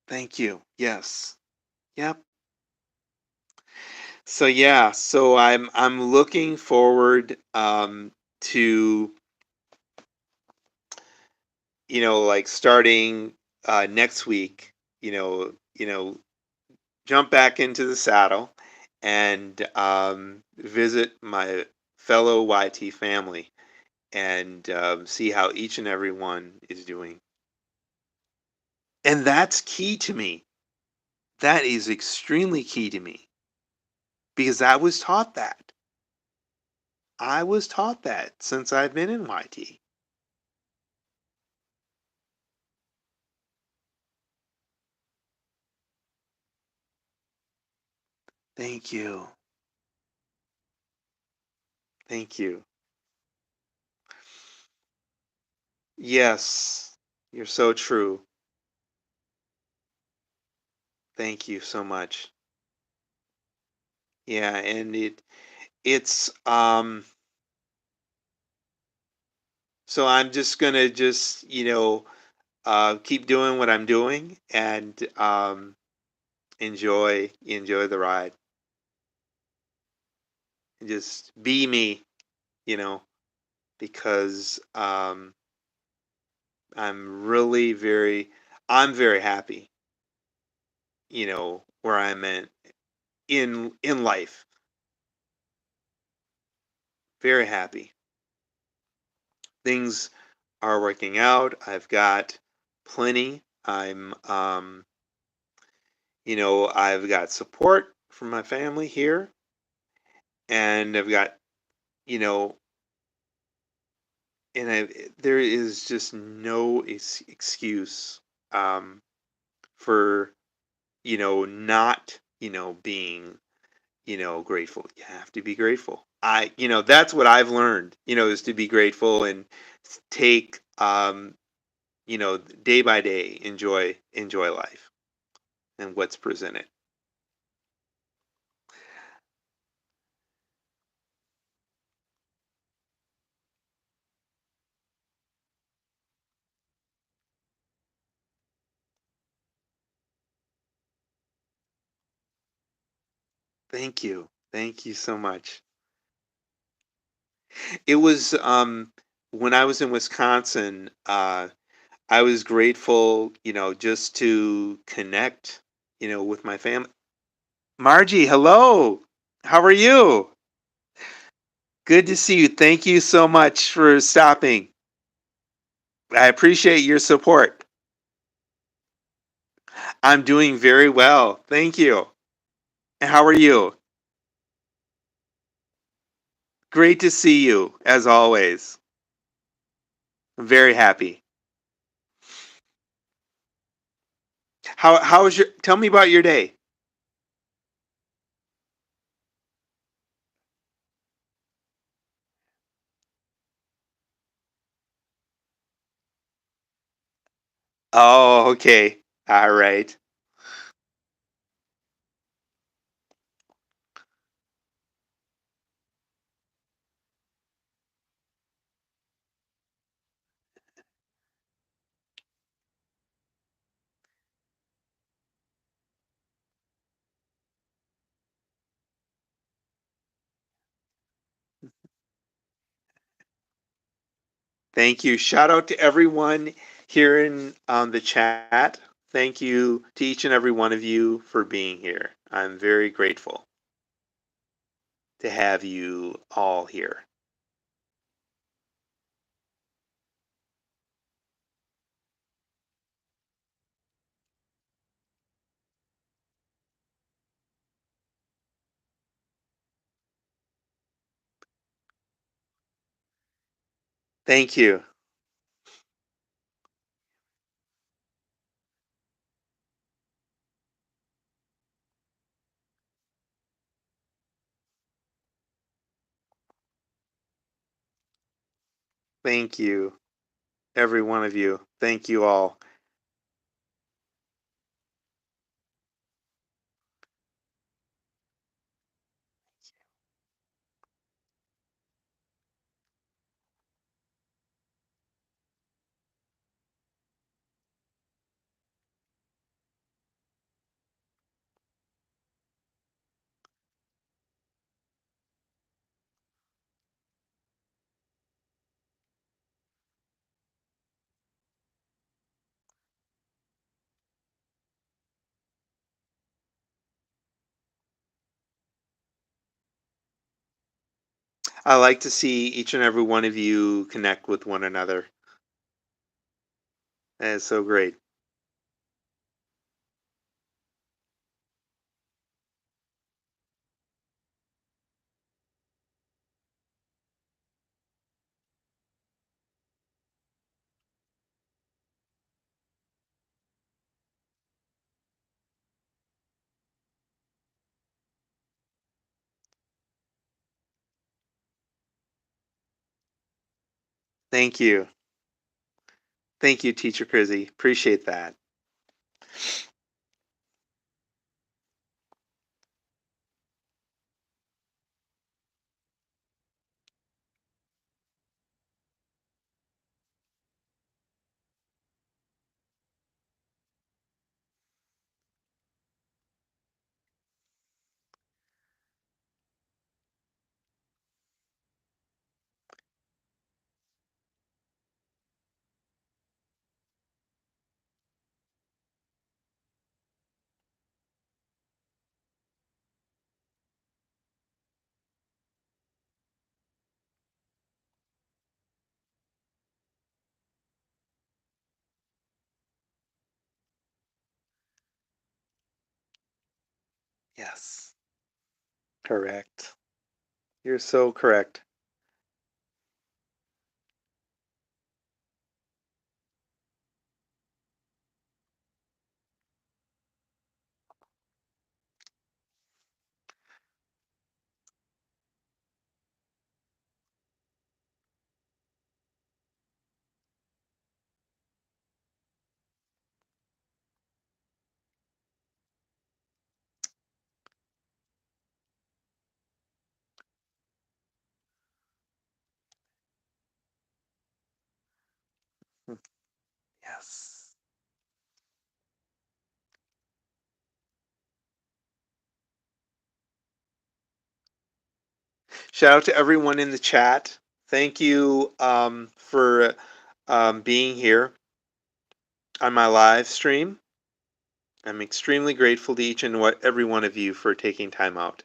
Thank you. Yes. Yep. So yeah, so I'm looking forward to like starting next week, jump back into the saddle and visit my fellow YT family and see how each and every one is doing. And that's key to me. That is extremely key to me because I was taught that. I was taught that since I've been in YT. Thank you. Thank you. Yes, you're so true. Thank you so much. Yeah, and it's so I'm just gonna just, keep doing what I'm doing and enjoy the ride and just be me, you know, because I'm very happy, where I'm in life. Very happy. Things are working out. I've got plenty. I've got support from my family here, and I've got, you know, there is just no excuse um, for, not, being, grateful. You have to be grateful. That's what I've learned, is to be grateful and take, day by day, enjoy life and what's presented. Thank you. Thank you so much. It was, when I was in Wisconsin, I was grateful, just to connect, with my family. Margie, hello. How are you? Good to see you. Thank you so much for stopping. I appreciate your support. I'm doing very well. Thank you. And how are you? Great to see you, as always. I'm very happy. How was your tell me about your day? Oh, okay. All right. Thank you. Shout out to everyone here in the chat. Thank you to each and every one of you for being here. I'm very grateful to have you all here. Thank you. Thank you, every one of you. Thank you all. I like to see each and every one of you connect with one another. That is so great. Thank you. Thank you, Teacher Crizzy. Appreciate that. Yes, correct. You're so correct. Mm, yes. Shout out to everyone in the chat. Thank you for being here on my live stream. I'm extremely grateful to each and every one of you for taking time out.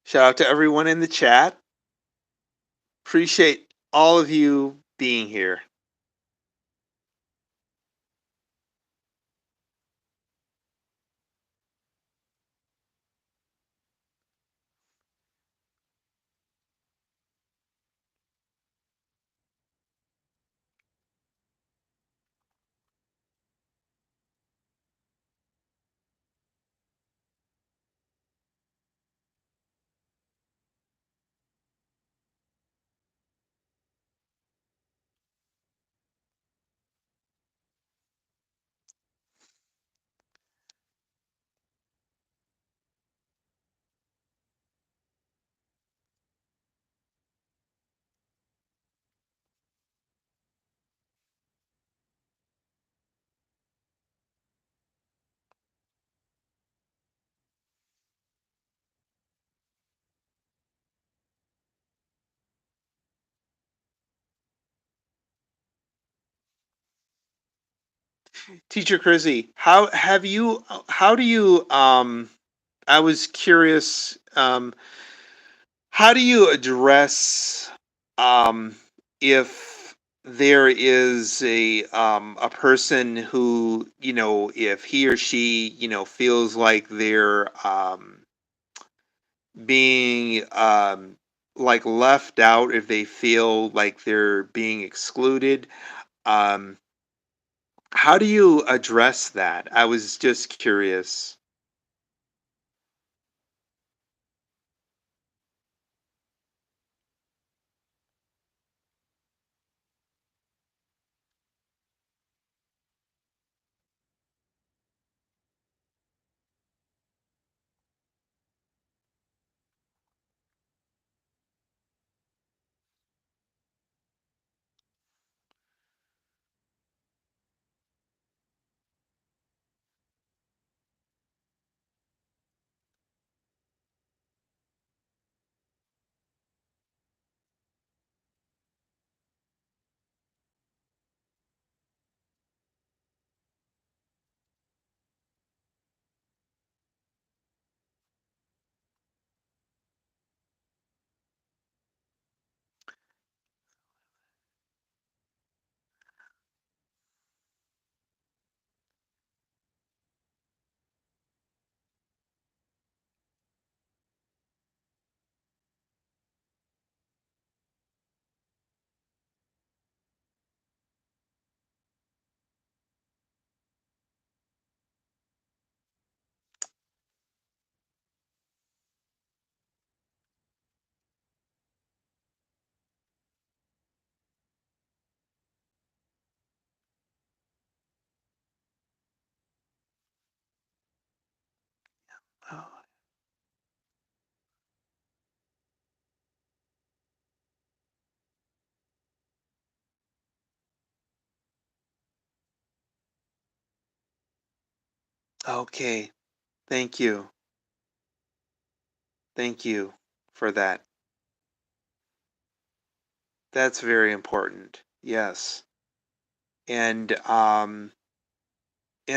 Shout out to everyone in the chat. Appreciate all of you being here. Teacher Chrissy, how do you I was curious how do you address if there is a person who, if he or she, feels like they're being like left out, if they feel like they're being excluded, um how do you address that? I was just curious. Oh, okay. Thank you. Thank you for that. That's very important. Yes. And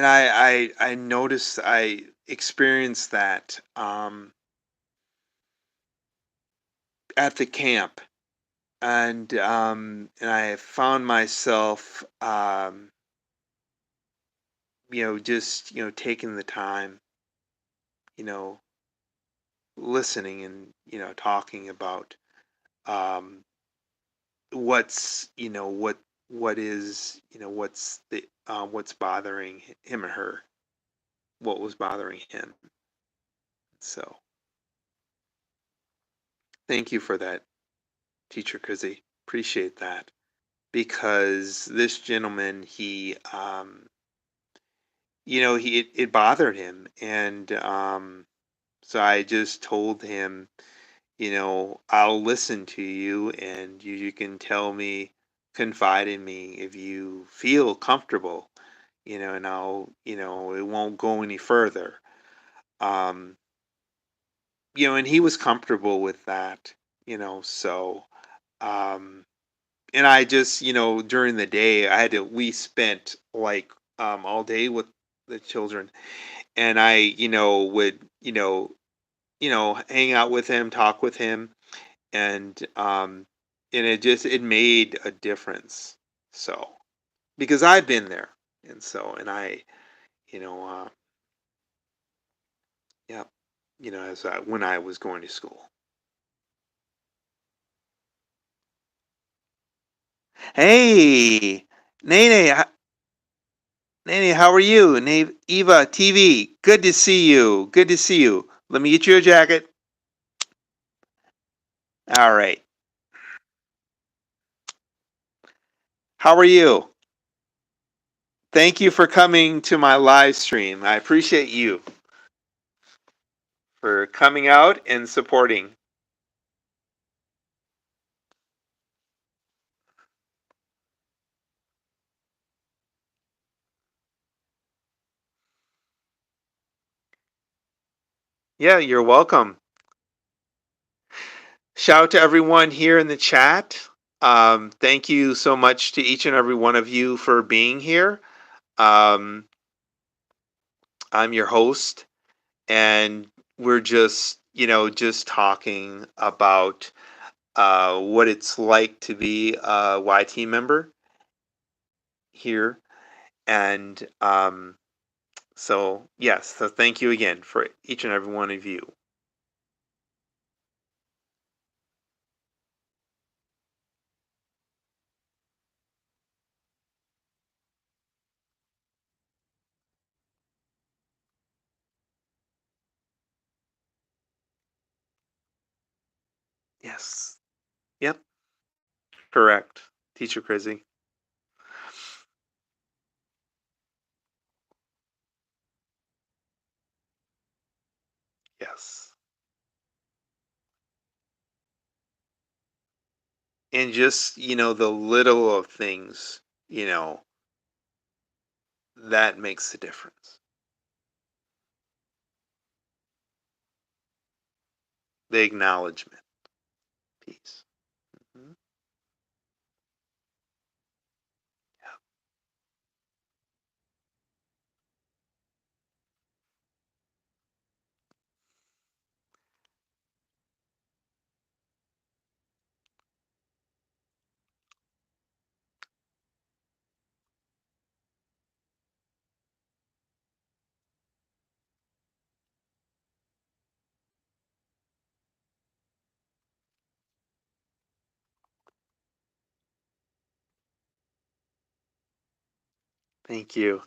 I noticed I experienced that at the camp. And I found myself just, taking the time, you know, listening and, talking about um what is, what's the what's bothering him or her, what was bothering him. So, thank you for that, Teacher Krizzy. Appreciate that. Because this gentleman, it bothered him, and so I just told him, I'll listen to you, and you can tell me, confide in me if you feel comfortable, and it won't go any further. Um, and he was comfortable with that, so, um, and I just, during the day, we spent like, all day with the children, and I, would, hang out with him, talk with him, and it made a difference. So, because I've been there, and so, and I, you know, uh, yeah, as when I was going to school. Hey, Nene, Nene, how are you? Eva TV, good to see you. Good to see you. Let me get you a jacket. All right. How are you? Thank you for coming to my live stream. I appreciate you for coming out and supporting. Yeah, you're welcome. Shout out to everyone here in the chat. Thank you so much to each and every one of you for being here. Um, I'm your host, and we're just talking about what it's like to be a YT member here. And so, yes, so thank you again for each and every one of you. Yes. Yep. Correct. Teacher Crizzy. Yes. And just, the little of things, that makes the difference. The acknowledgement piece. Mhm. Thank you.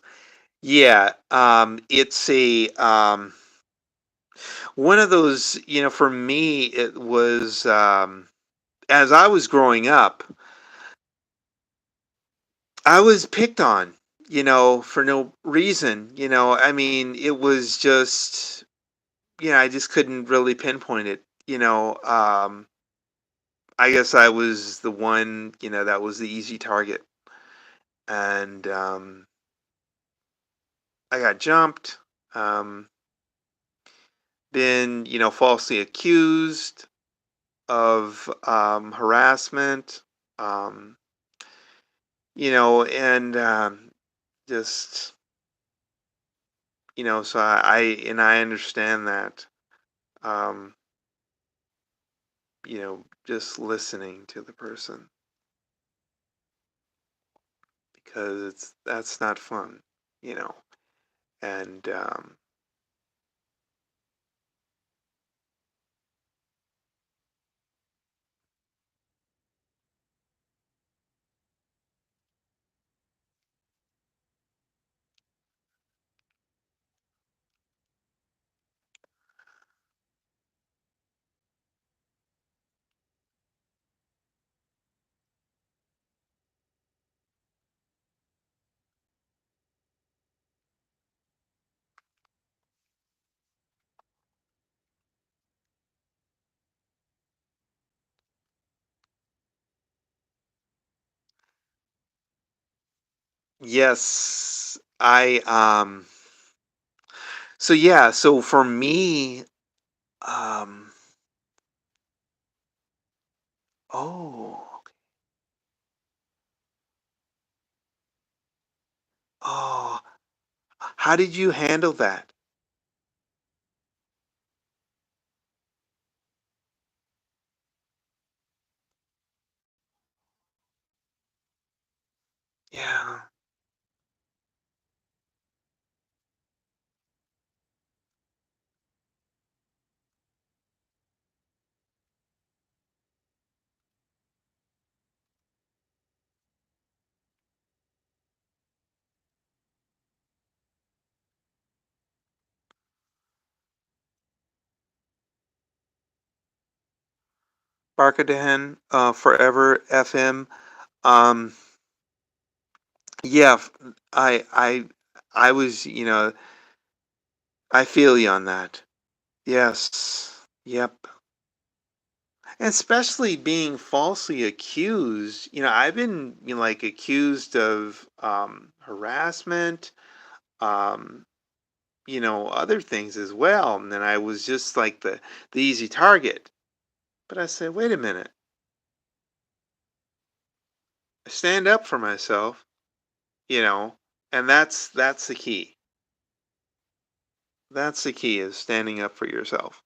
Yeah, it's a one of those, for me it was as I was growing up, I was picked on, for no reason, I mean, it was just I just couldn't really pinpoint it. I guess I was the one, that was the easy target. And I got jumped, um, been, falsely accused of harassment, um, and just, so and I understand that, um, just listening to the person because that's not fun, you know, and yes, so yeah, so for me, um, oh, oh, how did you handle that? Yeah, Barkadahan, Forever FM. Um, yeah, I was, I feel you on that. Yes, yep. Especially being falsely accused. I've been, like accused of harassment, um, other things as well. And then I was just like the easy target. But I said, wait a minute, I stand up for myself, you know, and that's the key. That's the key is standing up for yourself.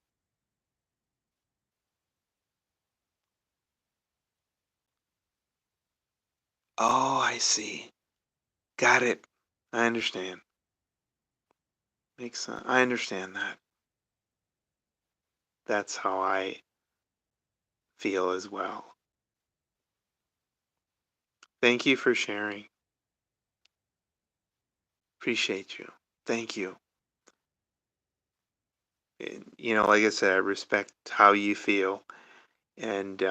Oh, I see. Got it. I understand. Makes sense. I understand that. That's how I feel as well. Thank you for sharing. Appreciate you. Thank you. And, like I said, I respect how you feel. And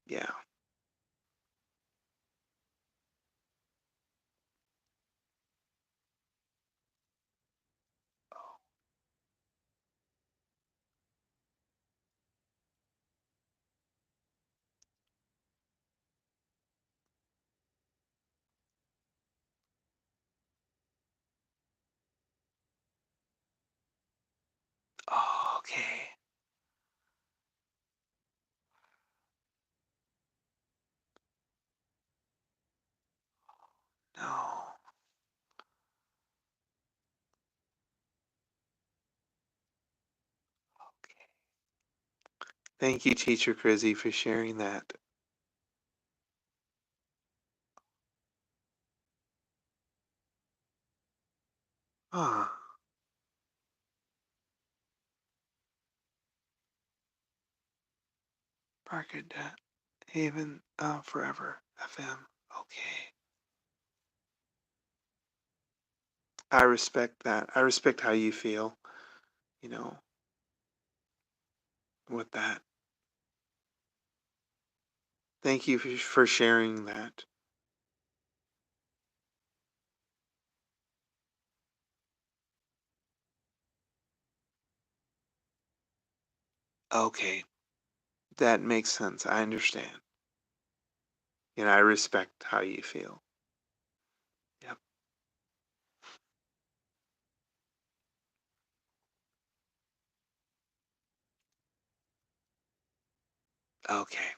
yeah. Oh, okay. No. Okay. Thank you, Teacher Crizzy, for sharing that. Ah, Parker Haven Forever FM. Okay. I respect that. I respect how you feel, you know, with that. Thank you for sharing that. Okay, that makes sense. I understand. And I respect how you feel. Yep. Okay.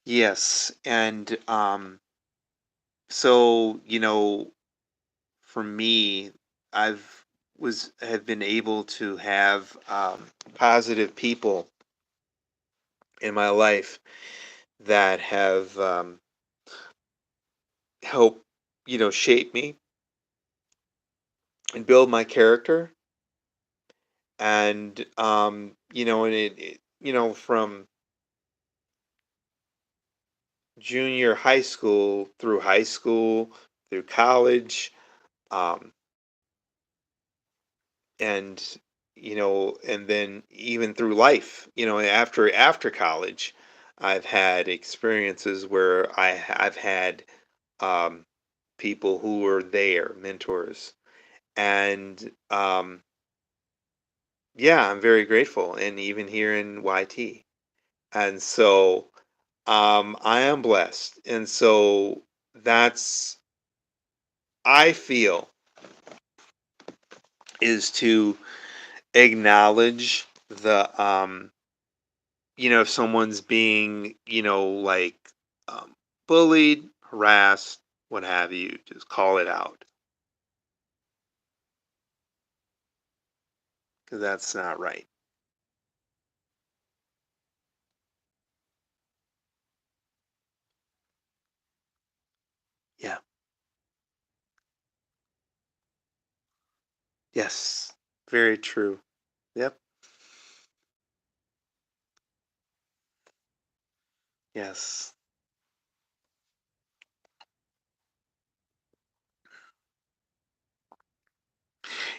Yes, and so, for me, I've was have been able to have positive people in my life that have helped, shape me and build my character. And from junior high school through college, um, and and then even through life, after college, I've had experiences where I've had um, people who were there, mentors, and yeah, I'm very grateful, and even here in YT, and so I am blessed, and so that's I feel is to acknowledge the if someone's being, like bullied, harassed, what have you, just call it out because that's not right. Yeah. Yes. Very true. Yep. Yes.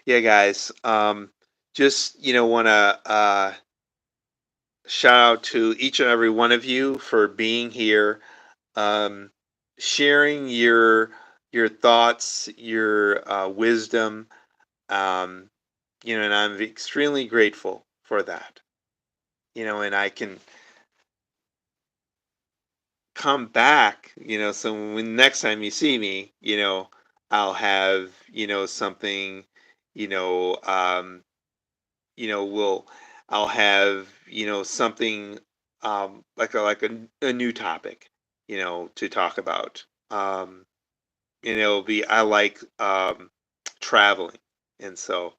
Yeah, guys. Just want to shout out to each and every one of you for being here, um, sharing your thoughts, your wisdom. Um, and I'm extremely grateful for that. And I can come back, so when next time you see me, I'll have, something, you know, um, will I'll have, something like a new topic, to talk about. And it'll be I like traveling. And so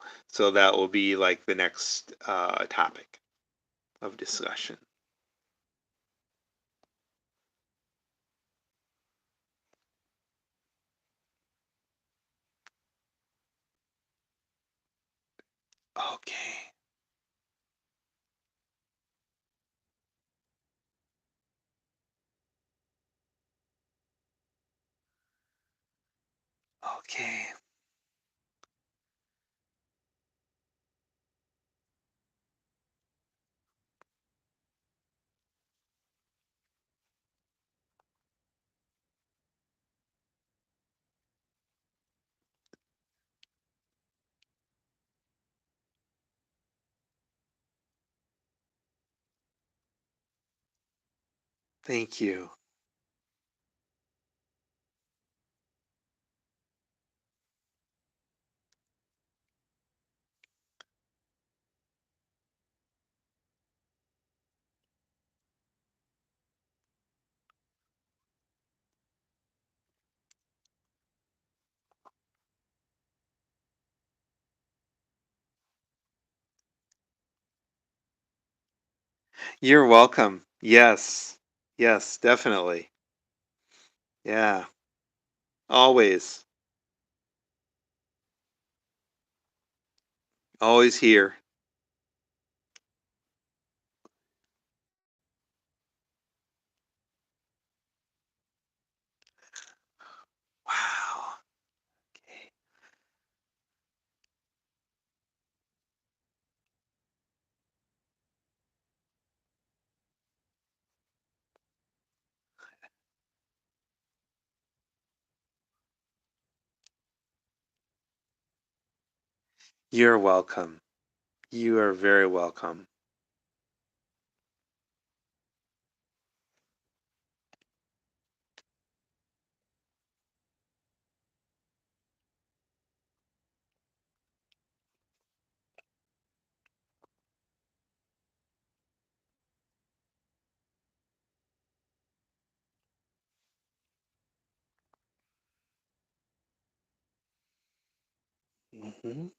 that will be like the next topic of discussion. Okay. Okay. Thank you. You're welcome. Yes. Yes, definitely. Yeah. Always. Always here. Wow. Okay. You're welcome. You are very welcome. Mhm.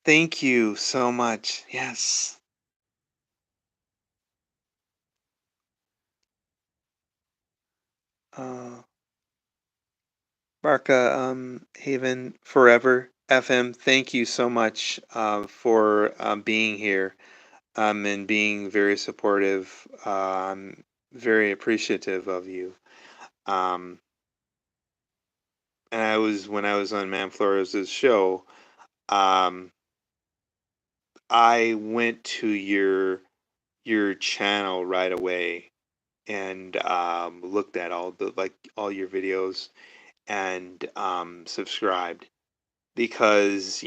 Thank you so much. Yes. Uh, Barca Haven Forever FM, thank you so much for being here and being very supportive. I'm very appreciative of you. Um, and when I was on Man Flores' show, um, I went to your channel right away and looked at all your videos and subscribed because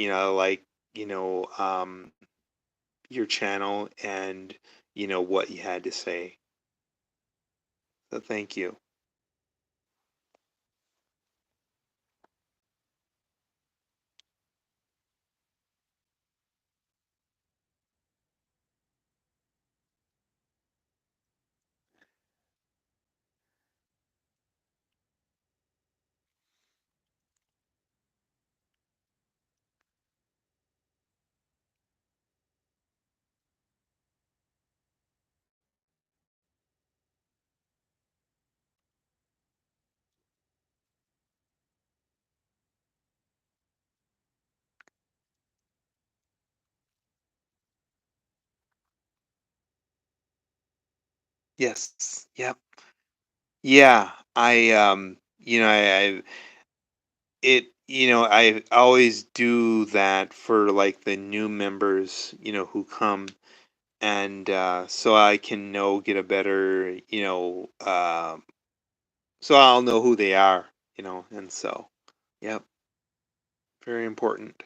your channel and what you had to say. So thank you. Yes. Yep. Yeah. I I always do that for like the new members, who come and so I can get a better, so I'll know who they are, and so, yep, very important.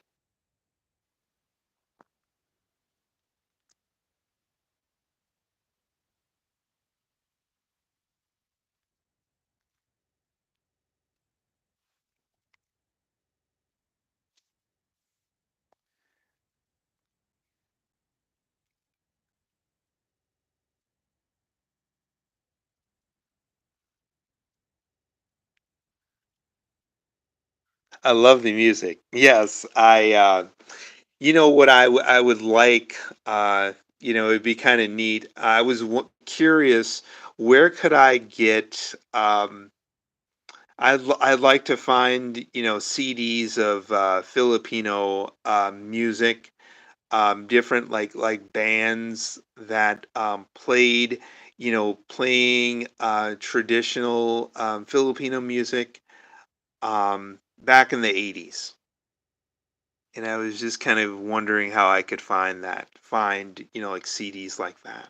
I love the music. Yes, what I would like, it'd be kind of neat. I was curious, where could I get, I'd like to find, CDs of Filipino music, different like bands that played. playing traditional Filipino music back in the 80s. And I was just kind of wondering how I could find, like CDs like that.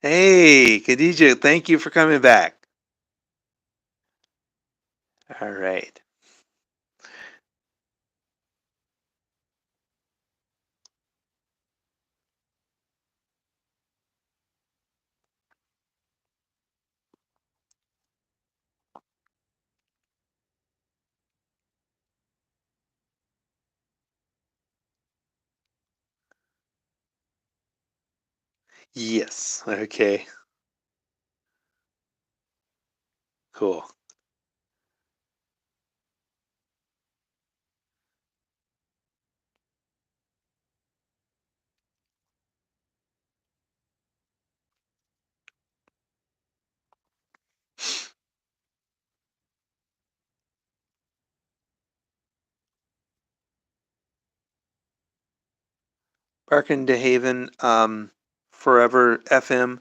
Hey, Khadija, thank you for coming back. All right. Yes. Okay. Cool. Barking to Haven, Forever FM.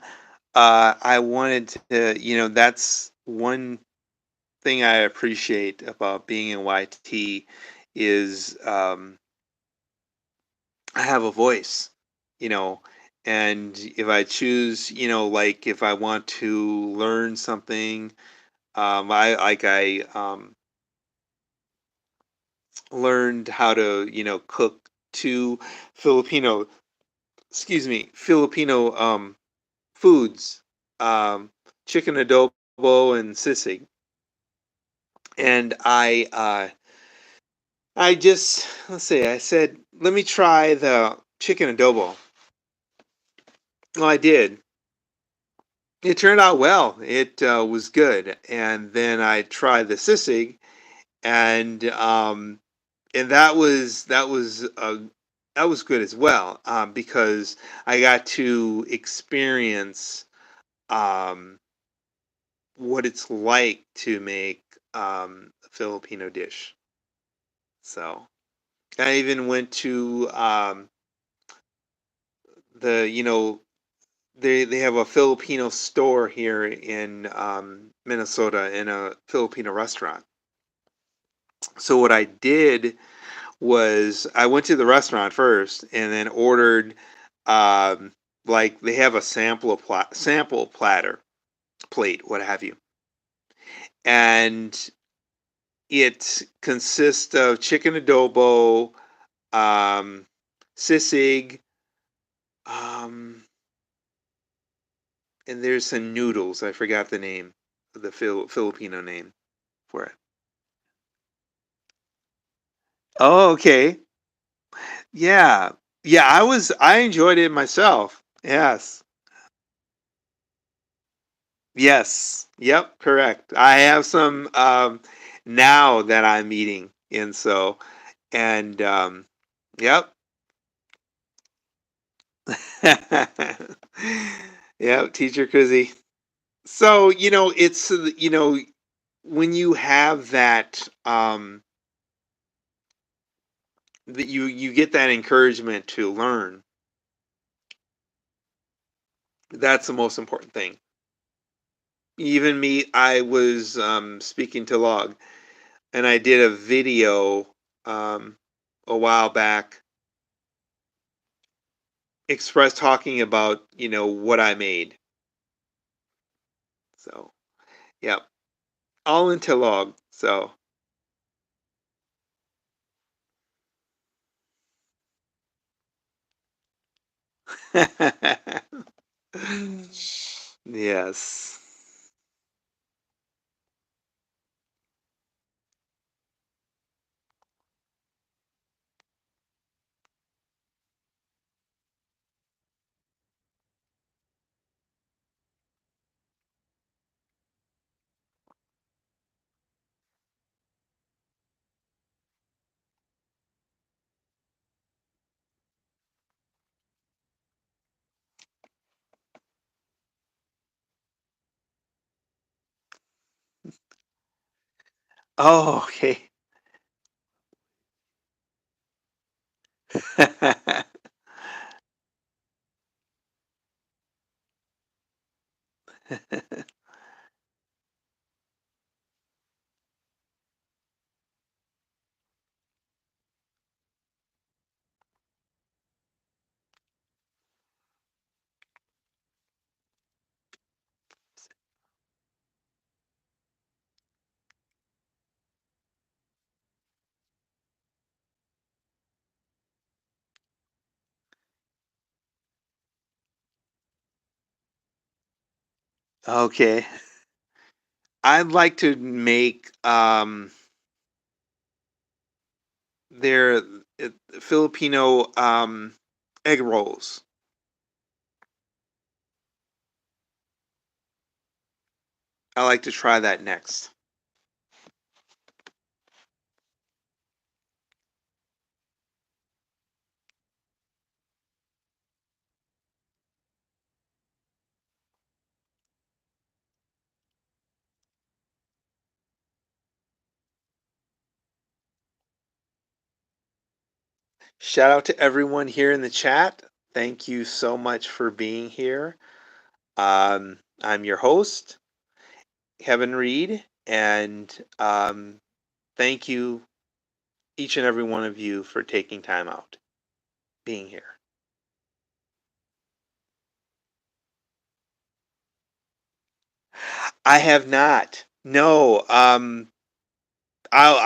I wanted to, that's one thing I appreciate about being in YT is I have a voice, you know, and if I choose, like if I want to learn something, I learned how to, cook two Filipino, excuse me, Filipino foods, um, chicken adobo and sisig, and I just let's see, I said, let me try the chicken adobo. Well, I did. It turned out well. It was good, and then I tried the sisig, and that was good as well, because I got to experience um, what it's like to make a Filipino dish. So I even went to the they have a Filipino store here in Minnesota in a Filipino restaurant. So what I did was I went to the restaurant first and then ordered um, like they have a sample platter plate, what have you, and it consists of chicken adobo, um, sisig, um, and there's some noodles. I forgot the name, the Filipino name for it. Oh, okay. Yeah. Yeah, I enjoyed it myself. Yes. Yes. Yep, correct. I have some now that I'm eating. And so and yep. Yep, teacher Kuzzy. So, it's when you have that that you get that encouragement to learn, that's the most important thing. Even me, I was speaking to Log, and I did a video um, a while back, express talking about what I made. So yeah, all into Log. So yes. Oh, okay. Okay. I'd like to make their Filipino egg rolls. I like to try that next. Shout out to everyone here in the chat. Thank you so much for being here. I'm your host, Kevin Reed, and thank you, each and every one of you, for taking time out, being here. I have not. No. I'll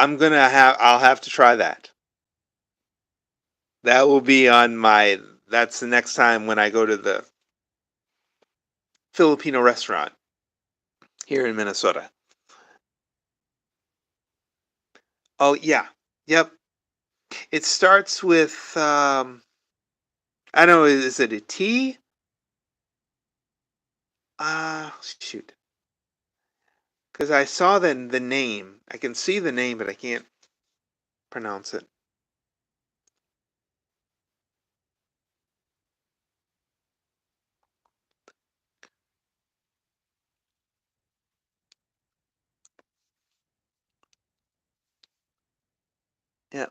have to try that. That will be on my. That's the next time when I go to the Filipino restaurant here in Minnesota. Oh yeah. Yep. It starts with I don't know, is it a T? Shoot. Because I saw the name. I can see the name, but I can't pronounce it. Yeah.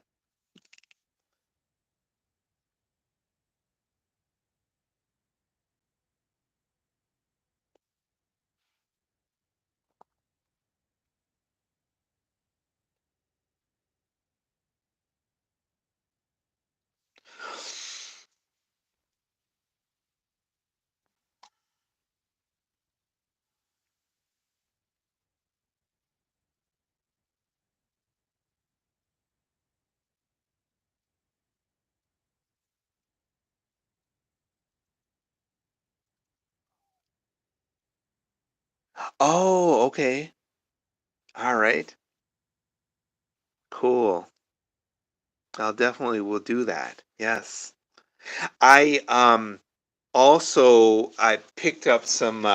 Oh, okay. All right. Cool. I'll definitely will do that. Yes. I also I picked up some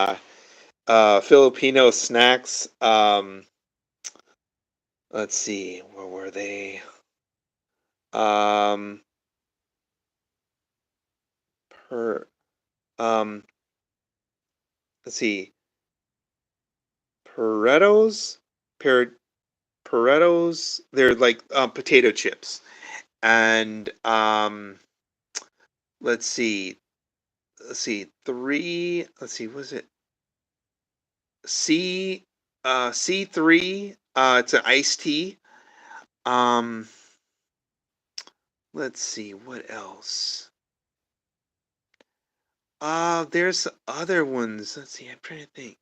Filipino snacks. Let's see, where were they? Um per um let's see. Paretos? Per Paretos, they're like potato chips. And let's see. Let's see, was it C C3? It's an iced tea. Um let's see what else. There's other ones. Let's see, I'm trying to think.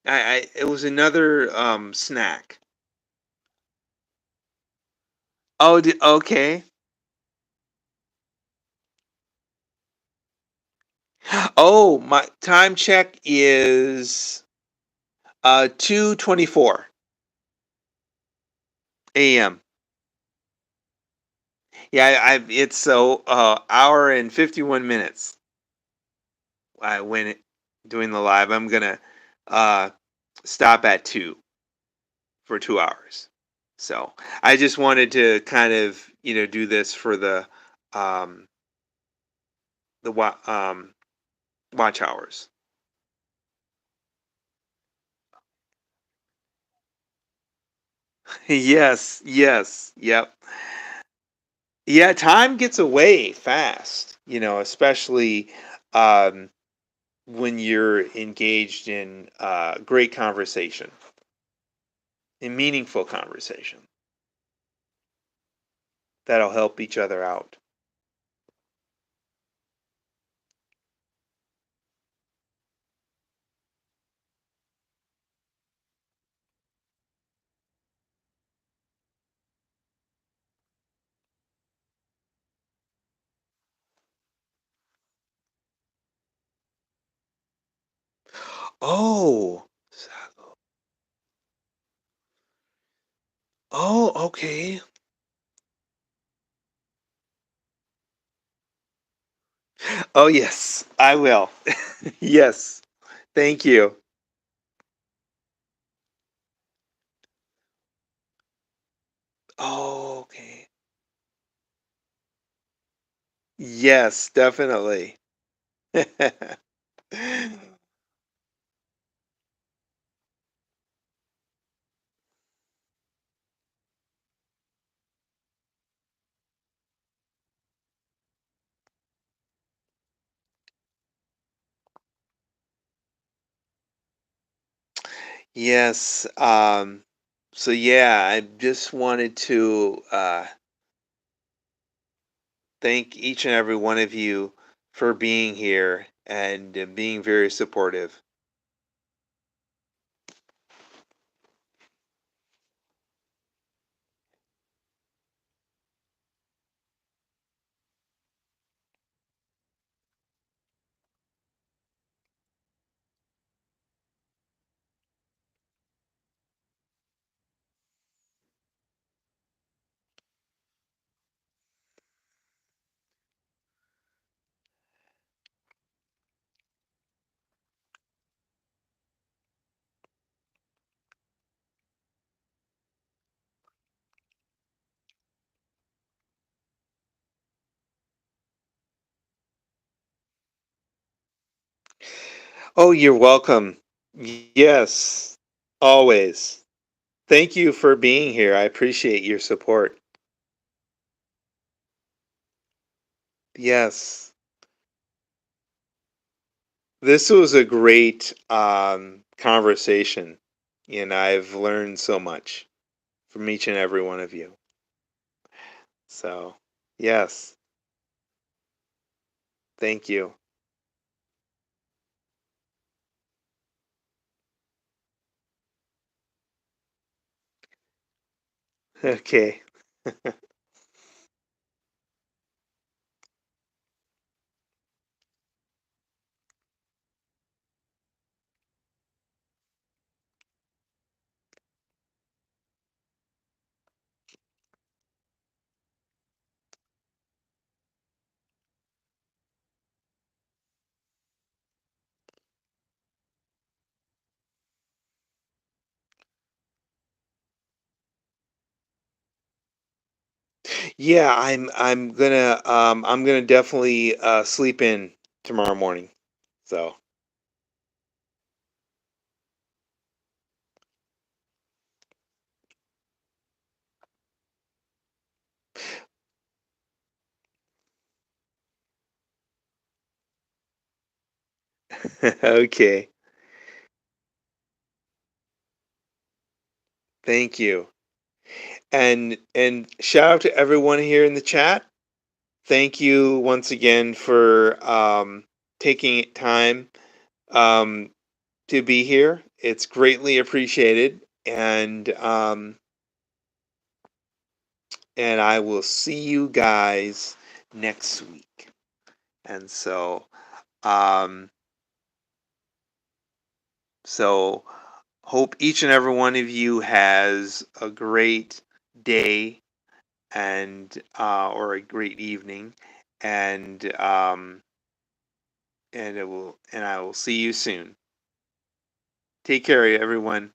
I it was another snack. Oh, okay. Oh, my time check is 2:24 a.m. Yeah, it's so hour and 51 minutes. I went doing the live. I'm gonna uh stop at 2 for 2 hours. So I just wanted to kind of do this for um the watch hours. Yes, yes, yep. Yeah, time gets away fast, especially um, when you're engaged in great conversation, in meaningful conversation that'll help each other out. Oh, oh, okay. Oh, yes, I will. Yes, thank you. Oh, okay. Yes, definitely. Yes. So yeah, I just wanted to thank each and every one of you for being here and being very supportive. Oh, you're welcome. Yes, always. Thank you for being here. I appreciate your support. Yes. This was a great conversation, and I've learned so much from each and every one of you. So, yes, thank you. Okay. Yeah, I'm gonna definitely sleep in tomorrow morning. So, okay. Thank you. And shout out to everyone here in the chat. Thank you once again for taking time um, to be here. It's greatly appreciated, and I will see you guys next week. And um, so hope each and every one of you has a great day and or a great evening, and and I will see you soon. Take care, everyone.